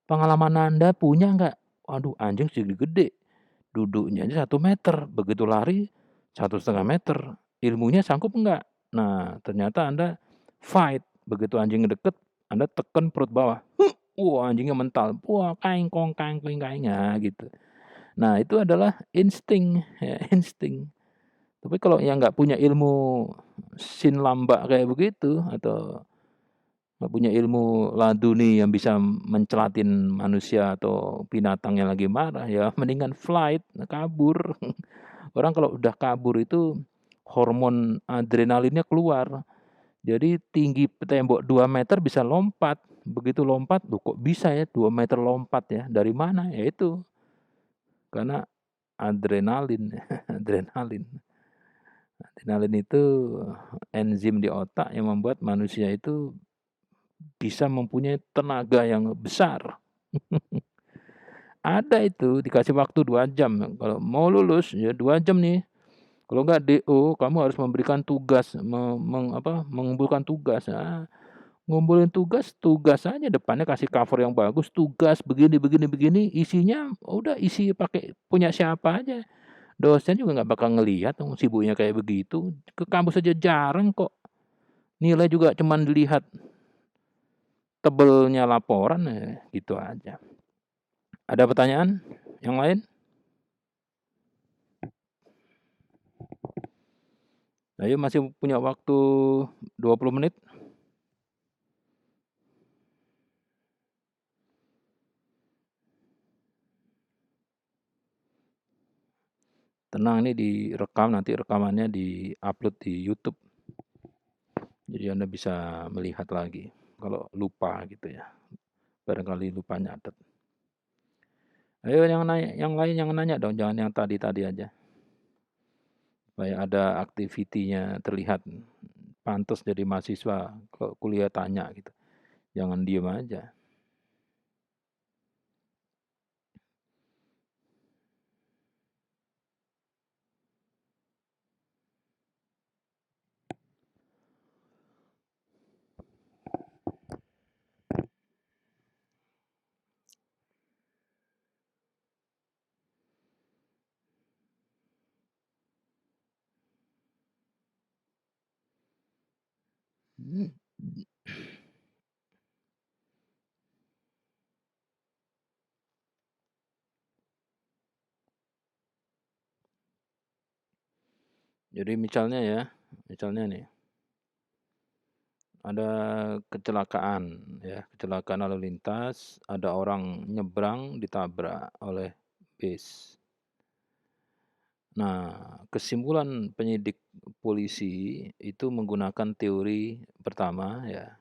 pengalaman Anda punya nggak? Waduh, anjing segede-gede, duduknya aja 1 meter, begitu lari 1,5 meter. Ilmunya sanggup enggak? Nah, ternyata Anda fight, begitu anjing deket, Anda tekan perut bawah, wah anjingnya mental, wah kaeng kong kaeng kuing kaeng, nah gitu. Nah, itu adalah insting, ya insting. Tapi kalau yang nggak punya ilmu sin lamba kayak begitu atau nggak punya ilmu laduni yang bisa mencelatin manusia atau binatang yang lagi marah, ya mendingan flight, kabur. Orang kalau udah kabur itu hormon adrenalinnya keluar. Jadi tinggi tembok 2 meter bisa lompat. Begitu lompat, loh kok bisa ya 2 meter lompat ya? Dari mana? Ya itu, karena adrenalin, adrenalin. Adrenalin itu enzim di otak yang membuat manusia itu bisa mempunyai tenaga yang besar. Ada itu, dikasih waktu 2 jam, kalau mau lulus ya 2 jam nih. Kalau enggak DO, kamu harus memberikan tugas, mengumpulkan tugas. Ngumpulin tugas, tugas aja depannya kasih cover yang bagus, tugas begini begini begini, isinya udah isi pakai punya siapa aja. Dosen juga nggak bakal ngelihat dong sibuknya kayak begitu. Ke kampus aja jarang kok. Nilai juga cuman dilihat tebelnya laporan, gitu aja. Ada pertanyaan yang lain? Ayo masih punya waktu 20 menit. Tenang, ini direkam, nanti rekamannya di-upload di YouTube. Jadi Anda bisa melihat lagi kalau lupa gitu ya. Barangkali lupa nyatet. Ayo yang nanya, yang lain yang nanya dong, jangan yang tadi-tadi aja. Supaya ada aktivitinya terlihat, pantas jadi mahasiswa kalau kuliah tanya gitu. Jangan diem aja. Jadi misalnya nih, ada kecelakaan ya, kecelakaan lalu lintas, ada orang nyebrang ditabrak oleh bis. Nah, kesimpulan penyidik polisi itu menggunakan teori pertama ya,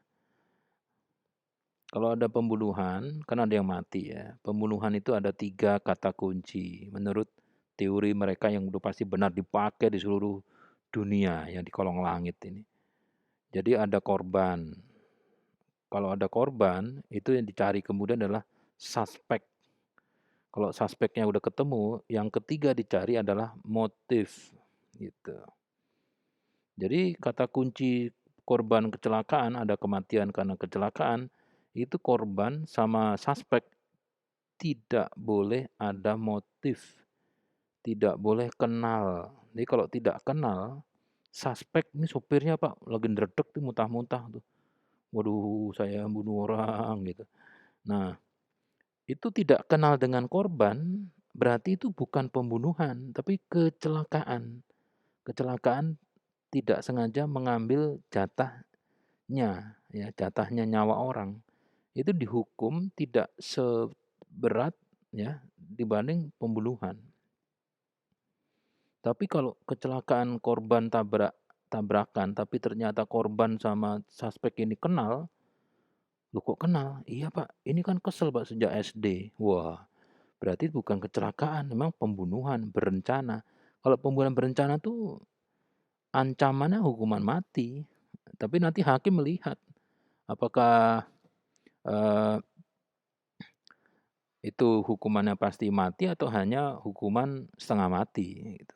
kalau ada pembunuhan, kan ada yang mati ya. Pembunuhan itu ada 3 kata kunci menurut teori mereka yang udah pasti benar dipakai di seluruh dunia yang di kolong langit ini. Jadi ada korban. Kalau ada korban, itu yang dicari kemudian adalah suspek. Kalau suspeknya udah ketemu, yang ketiga dicari adalah motif, gitu. Jadi kata kunci korban kecelakaan, ada kematian karena kecelakaan, itu korban sama suspek tidak boleh ada motif, tidak boleh kenal. Jadi kalau tidak kenal, suspek ini sopirnya Pak, lagi ndredeg tuh muntah-muntah tuh. Waduh, saya bunuh orang gitu. Nah, itu tidak kenal dengan korban, berarti itu bukan pembunuhan, tapi kecelakaan. Kecelakaan tidak sengaja mengambil jatahnya, ya, jatahnya nyawa orang. Itu dihukum tidak seberat ya dibanding pembunuhan. Tapi kalau kecelakaan korban tabrakan, tapi ternyata korban sama suspek ini kenal, loh kok kenal? Iya Pak, ini kan kesel Pak sejak SD. Wah, berarti bukan kecelakaan, memang pembunuhan berencana. Kalau pembunuhan berencana tuh ancamannya hukuman mati. Tapi nanti hakim melihat apakah eh, itu hukumannya pasti mati atau hanya hukuman setengah mati. Gitu.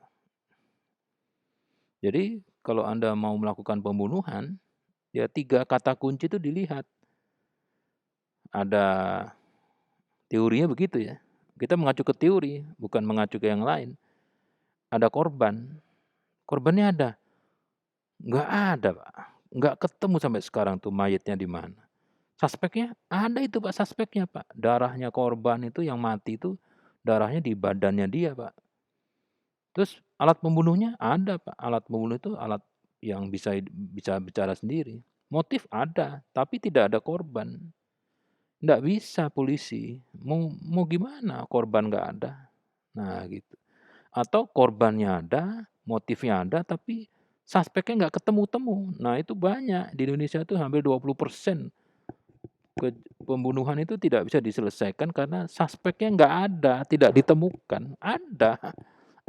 Jadi kalau Anda mau melakukan pembunuhan, ya 3 kata kunci itu dilihat. Ada teorinya begitu ya. Kita mengacu ke teori, bukan mengacu ke yang lain. Ada korban, korbannya ada. Nggak ada, Pak. Nggak ketemu sampai sekarang tuh mayatnya di mana. Suspeknya ada itu, Pak, suspeknya, Pak. Darahnya korban itu yang mati itu darahnya di badannya dia, Pak. Terus alat pembunuhnya ada, Pak. Alat pembunuh itu alat yang bisa bicara sendiri. Motif ada, tapi tidak ada korban. Nggak bisa polisi. Mau gimana korban nggak ada. Nah gitu. Atau korbannya ada, motifnya ada, tapi suspeknya nggak ketemu-temu. Nah itu banyak. Di Indonesia itu hampir 20% pembunuhan itu tidak bisa diselesaikan karena suspeknya nggak ada, tidak ditemukan.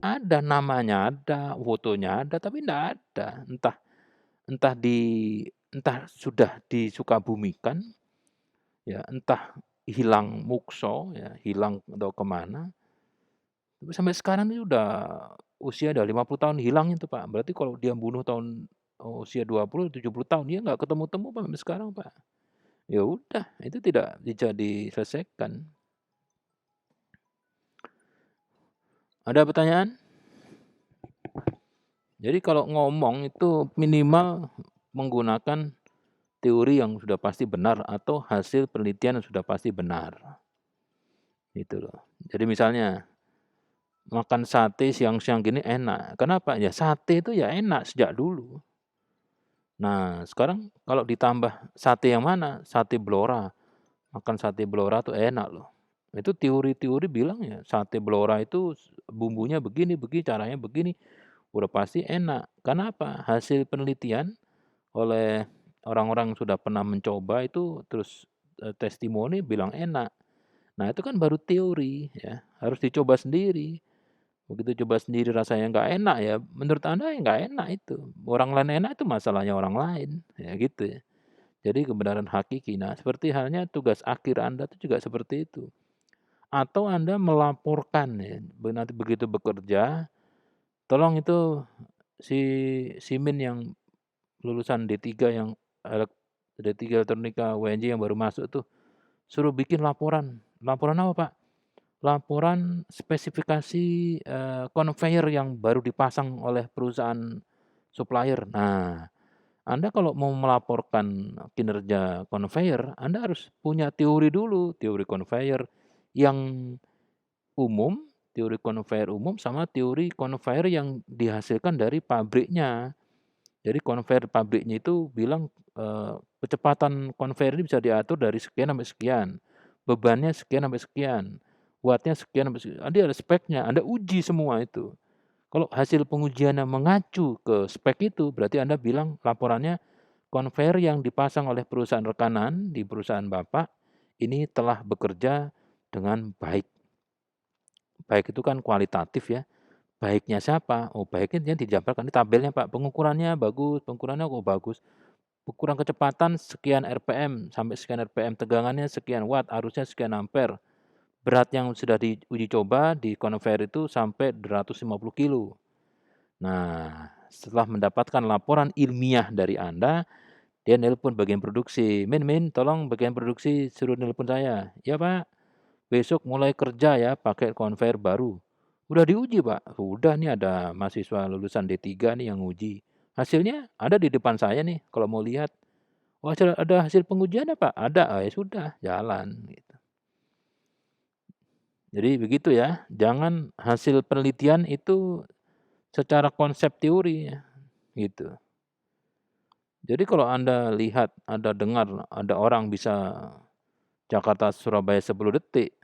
Ada namanya ada, fotonya ada, tapi nggak ada. Entah di entah sudah disukabumikan, ya entah hilang mukso, ya hilang atau kemana. Tapi sampai sekarang ini udah usia udah 50 tahun hilang itu, Pak. Berarti kalau dia bunuh usia 20, 70 tahun, dia nggak ketemu-temu, Pak, sampai sekarang, Pak. Ya udah, itu tidak bisa diselesaikan. Ada pertanyaan? Jadi kalau ngomong itu minimal menggunakan teori yang sudah pasti benar atau hasil penelitian yang sudah pasti benar. Gitu loh. Jadi misalnya makan sate siang-siang gini enak. Kenapa? Ya sate itu ya enak sejak dulu. Nah, sekarang kalau ditambah sate yang mana? Sate Blora. Makan sate Blora tuh enak loh. Itu teori-teori bilang ya sate Blora itu bumbunya begini, caranya begini. Udah pasti enak. Kenapa? Hasil penelitian oleh orang-orang yang sudah pernah mencoba itu terus testimoni bilang enak. Nah, itu kan baru teori ya, harus dicoba sendiri. Begitu coba sendiri rasanya nggak enak ya, menurut Anda ya nggak enak itu. Orang lain enak itu masalahnya orang lain, ya gitu ya. Jadi kebenaran hakiki. Nah, seperti halnya tugas akhir Anda itu juga seperti itu. Atau Anda melaporkan ya, nanti begitu bekerja, tolong itu si Simin yang lulusan D3 yang D3 Elektronika UNJ yang baru masuk tuh, suruh bikin laporan. Laporan apa, Pak? Laporan spesifikasi conveyor yang baru dipasang oleh perusahaan supplier. Nah, Anda kalau mau melaporkan kinerja conveyor, Anda harus punya teori dulu, teori conveyor yang umum Teori conveyor umum sama teori conveyor yang dihasilkan dari pabriknya. Jadi conveyor pabriknya itu bilang, kecepatan conveyor ini bisa diatur dari sekian sampai sekian, bebannya sekian sampai sekian, wattnya sekian sampai sekian, nanti ada speknya, Anda uji semua itu. Kalau hasil pengujiannya mengacu ke spek itu, berarti Anda bilang laporannya conveyor yang dipasang oleh perusahaan rekanan di perusahaan Bapak, ini telah bekerja dengan baik. Baik itu kan kualitatif ya, baiknya siapa? Oh baiknya dia dijabarkan di tabelnya Pak, pengukurannya bagus, pengukurannya kok bagus. Ukuran kecepatan sekian RPM sampai sekian RPM, tegangannya sekian watt, arusnya sekian ampere. Berat yang sudah diuji coba di conveyor itu sampai 250 kilo. Nah, setelah mendapatkan laporan ilmiah dari Anda, dia nelpon bagian produksi, "Min, tolong bagian produksi suruh nelpon saya." "Ya Pak, besok mulai kerja ya pakai conveyor baru." "Udah diuji Pak?" "Udah nih ada mahasiswa lulusan D3 nih yang uji. Hasilnya ada di depan saya nih kalau mau lihat." "Oh ada hasil pengujiannya Pak?" "Ada." "Oh ya sudah, jalan," gitu. Jadi begitu ya, jangan hasil penelitian itu secara konsep teori ya, gitu. Jadi kalau Anda lihat, Anda dengar ada orang bisa Jakarta Surabaya 10 detik,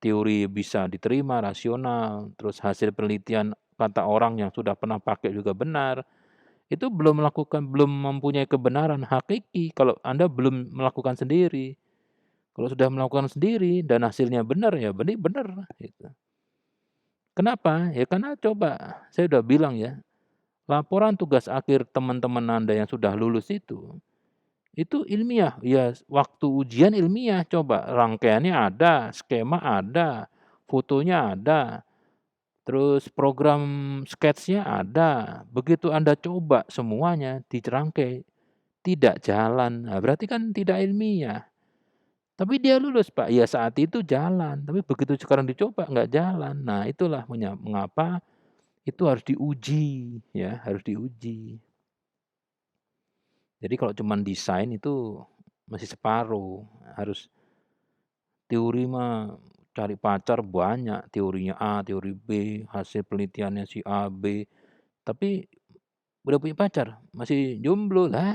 teori bisa diterima, rasional, terus hasil penelitian kata orang yang sudah pernah pakai juga benar, itu belum mempunyai kebenaran hakiki kalau Anda belum melakukan sendiri. Kalau sudah melakukan sendiri dan hasilnya benar, ya berarti benar, gitu. Kenapa? Ya karena coba, saya udah bilang ya, laporan tugas akhir teman-teman Anda yang sudah lulus itu ilmiah. Ya waktu ujian ilmiah, coba rangkaiannya ada, skema ada, fotonya ada, terus program sketsnya ada. Begitu Anda coba semuanya dirangkai, tidak jalan, nah berarti kan tidak ilmiah. Tapi dia lulus Pak, ya saat itu jalan, tapi begitu sekarang dicoba nggak jalan. Nah itulah mengapa itu harus diuji ya, harus diuji. Jadi kalau cuman desain itu masih separuh, harus teori mah cari pacar banyak, teorinya A, teori B, hasil penelitiannya si A, B, tapi udah punya pacar masih jomblo, lah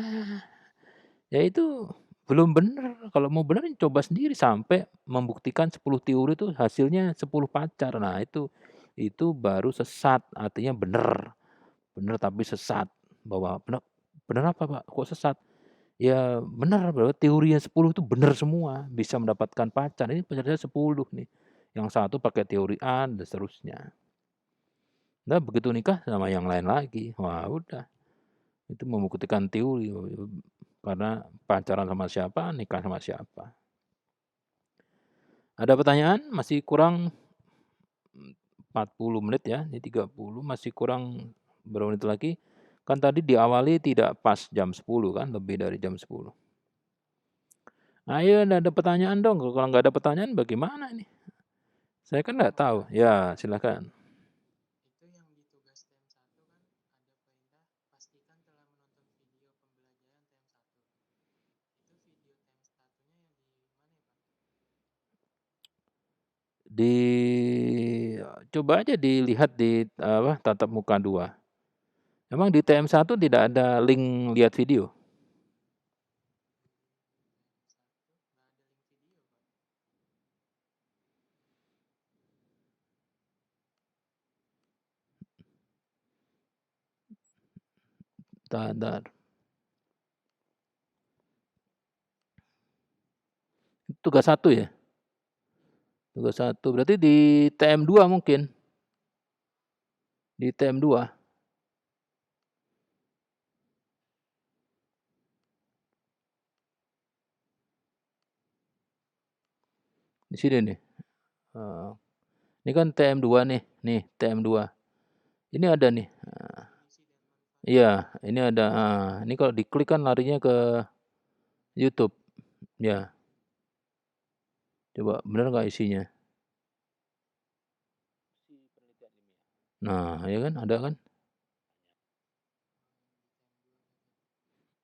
ya itu belum bener, kalau mau bener coba sendiri sampai membuktikan 10 teori itu hasilnya 10 pacar. Nah itu baru sesat, artinya bener, bener tapi sesat. Bahwa bener bener apa Pak, kok sesat? Ya bener bahwa teori yang 10 itu bener semua, bisa mendapatkan pacar, ini pacarnya 10 nih, yang satu pakai teori A dan seterusnya. Nah begitu nikah sama yang lain lagi, wah udah, itu membuktikan teori, karena pacaran sama siapa, nikah sama siapa. Ada pertanyaan? Masih kurang 40 menit ya, ini 30, masih kurang berapa menit lagi? Kan tadi diawali tidak pas jam 10 kan, lebih dari jam 10. Ayo ada pertanyaan dong, kalau nggak ada pertanyaan bagaimana ini? Saya kan nggak tahu. Ya, silakan. Itu yang di tugas TM1 kan ada perintah pastikan telah menonton video pembelajaran TM1. Itu video TM1-nya yang di mana ya, Pak? Di coba aja dilihat di apa, tatap muka 2. Emang di TM1 tidak ada link lihat video? TM1 nggak ada link video, Pak. Entar. Tugas 1 ya? Tugas 1. Berarti di TM2 mungkin. Di TM2. Di sini nih. Ini kan TM2 nih. Nih, TM2. Ini ada nih. Insiden Iya, manfaat ini ada. Ini kalau diklik kan larinya ke YouTube. Ya, coba benar nggak isinya? Nah, ya kan ada kan?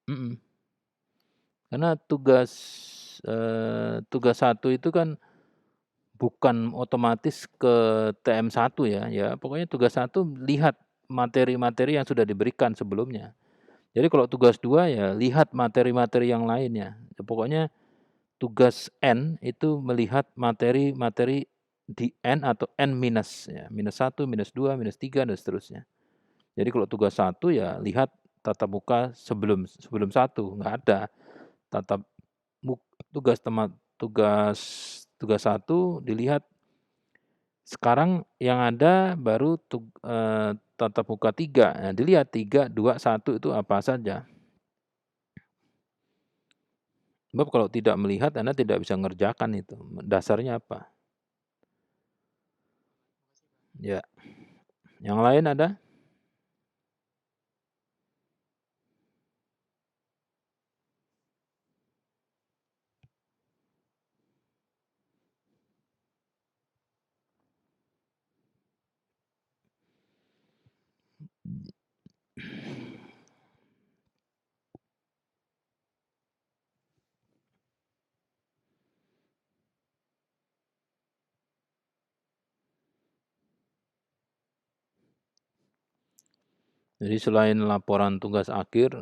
Mhm. Karena tugas 1 itu kan bukan otomatis ke TM1 ya, ya pokoknya tugas 1 lihat materi-materi yang sudah diberikan sebelumnya. Jadi kalau tugas 2 ya lihat materi-materi yang lainnya. Ya pokoknya tugas N itu melihat materi-materi di N atau N minus ya, -1, -2, -3 dan seterusnya. Jadi kalau tugas 1 ya lihat tatap muka sebelum 1, nggak ada. Tatap tugas tugas tugas 1 dilihat sekarang yang ada baru tatap muka 3. Nah, dilihat 3, 2, 1 itu apa saja. Sebab kalau tidak melihat Anda tidak bisa mengerjakan itu. Dasarnya apa? Ya. Yang lain ada? Jadi selain laporan tugas akhir,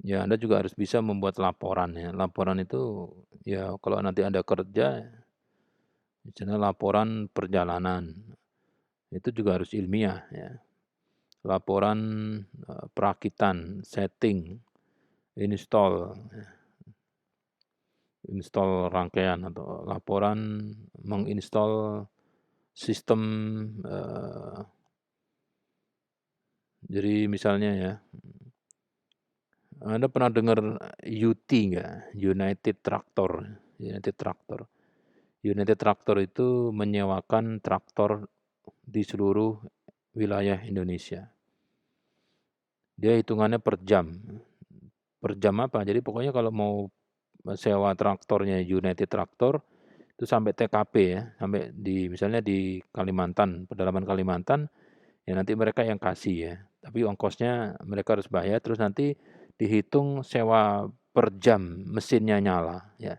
ya Anda juga harus bisa membuat laporan ya. Laporan itu ya kalau nanti Anda kerja, misalnya laporan perjalanan, itu juga harus ilmiah ya. Laporan perakitan, setting, install rangkaian atau laporan menginstal sistem, jadi misalnya ya, Anda pernah dengar UT nggak? United Tractor. United Tractor. United Tractor itu menyewakan traktor di seluruh wilayah Indonesia. Dia hitungannya per jam. Per jam apa? Jadi pokoknya kalau mau sewa traktornya United Tractor itu sampai TKP ya, sampai di misalnya di Kalimantan, pedalaman Kalimantan, ya nanti mereka yang kasih ya. Tapi ongkosnya mereka harus bayar, terus nanti dihitung sewa per jam mesinnya nyala ya.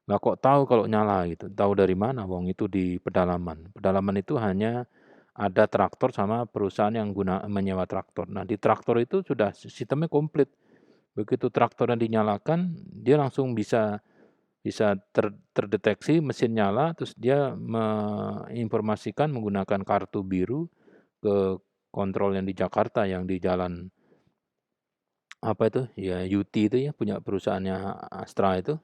Lah kok tahu kalau nyala gitu? Tahu dari mana? Wong itu di pedalaman. Pedalaman itu hanya ada traktor sama perusahaan yang menyewa traktor. Nah, di traktor itu sudah sistemnya komplit. Begitu traktornya dinyalakan, dia langsung bisa bisa terdeteksi mesin nyala, terus dia menginformasikan menggunakan kartu biru ke kontrol yang di Jakarta, yang di jalan apa itu, ya UT itu ya, punya perusahaannya Astra itu,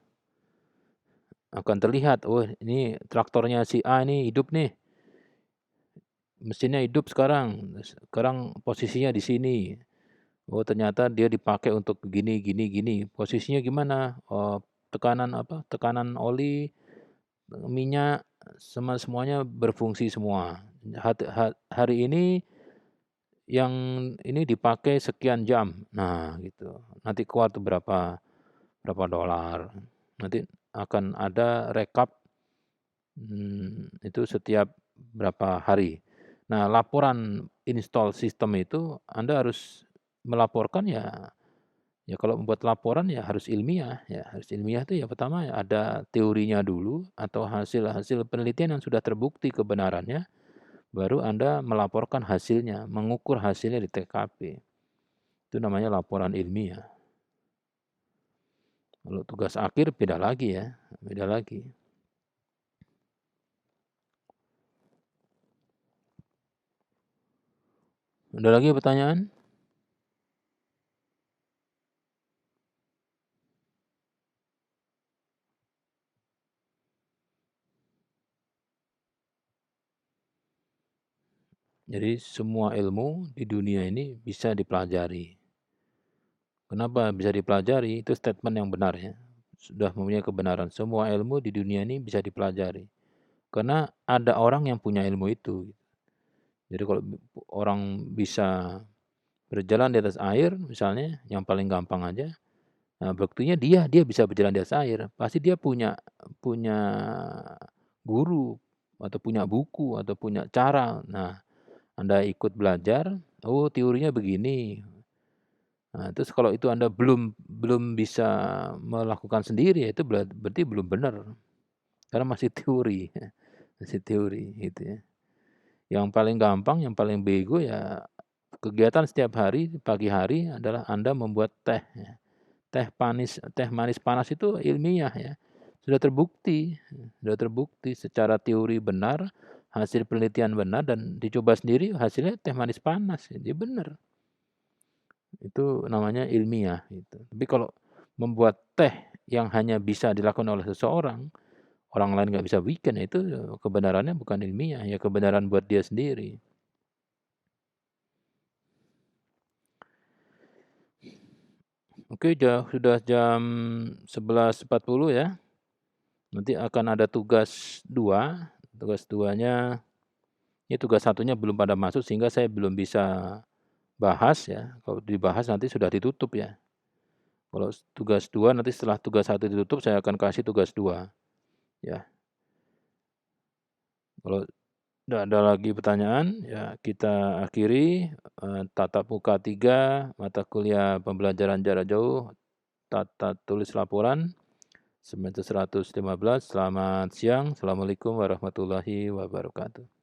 akan terlihat, oh ini traktornya si A ini hidup nih, mesinnya hidup sekarang posisinya di sini. Oh ternyata dia dipakai untuk gini gini gini, posisinya gimana, tekanan apa, tekanan oli, minyak, semuanya berfungsi semua. Hari ini yang ini dipakai sekian jam. Nah gitu, nanti keluar tuh berapa dolar. Nanti akan ada rekap, itu setiap berapa hari. Nah laporan install sistem itu Anda harus melaporkan ya. Ya kalau membuat laporan ya harus ilmiah ya, harus ilmiah itu ya pertama ya ada teorinya dulu atau hasil-hasil penelitian yang sudah terbukti kebenarannya, baru Anda melaporkan hasilnya, mengukur hasilnya di TKP. Itu namanya laporan ilmiah. Kalau tugas akhir beda lagi ya, beda lagi. Ada lagi pertanyaan? Jadi semua ilmu di dunia ini bisa dipelajari. Kenapa bisa dipelajari? Itu statement yang benar ya. Sudah mempunyai kebenaran. Semua ilmu di dunia ini bisa dipelajari. Karena ada orang yang punya ilmu itu. Jadi kalau orang bisa berjalan di atas air misalnya, yang paling gampang aja, nah buktinya dia bisa berjalan di atas air. Pasti dia punya punya guru atau punya buku atau punya cara. Nah, Anda ikut belajar, oh teorinya begini. Nah, terus kalau itu Anda belum bisa melakukan sendiri, ya itu berarti belum benar. karena masih teori, masih teori gitu ya. Yang paling gampang, yang paling bego ya kegiatan setiap hari, pagi hari adalah Anda membuat teh ya. Teh manis panas itu ilmiah ya, sudah terbukti secara teori benar, hasil penelitian benar dan dicoba sendiri hasilnya teh manis panas, jadi benar. Itu namanya ilmiah gitu. Tapi kalau membuat teh yang hanya bisa dilakukan oleh seseorang, orang lain nggak bisa bikin, ya itu kebenarannya bukan ilmiah, ya kebenaran buat dia sendiri. Oke, sudah jam 11.40 ya. Nanti akan ada tugas 2, tugas 2-nya ini tugas 1-nya belum pada masuk sehingga saya belum bisa bahas ya, kalau dibahas nanti sudah ditutup ya. Kalau tugas 2 nanti setelah tugas 1 ditutup saya akan kasih tugas 2 ya. Kalau tidak ada lagi pertanyaan ya kita akhiri tatap muka 3 mata kuliah pembelajaran jarak jauh, tata tulis laporan semester 115. Selamat siang. Assalamualaikum warahmatullahi wabarakatuh.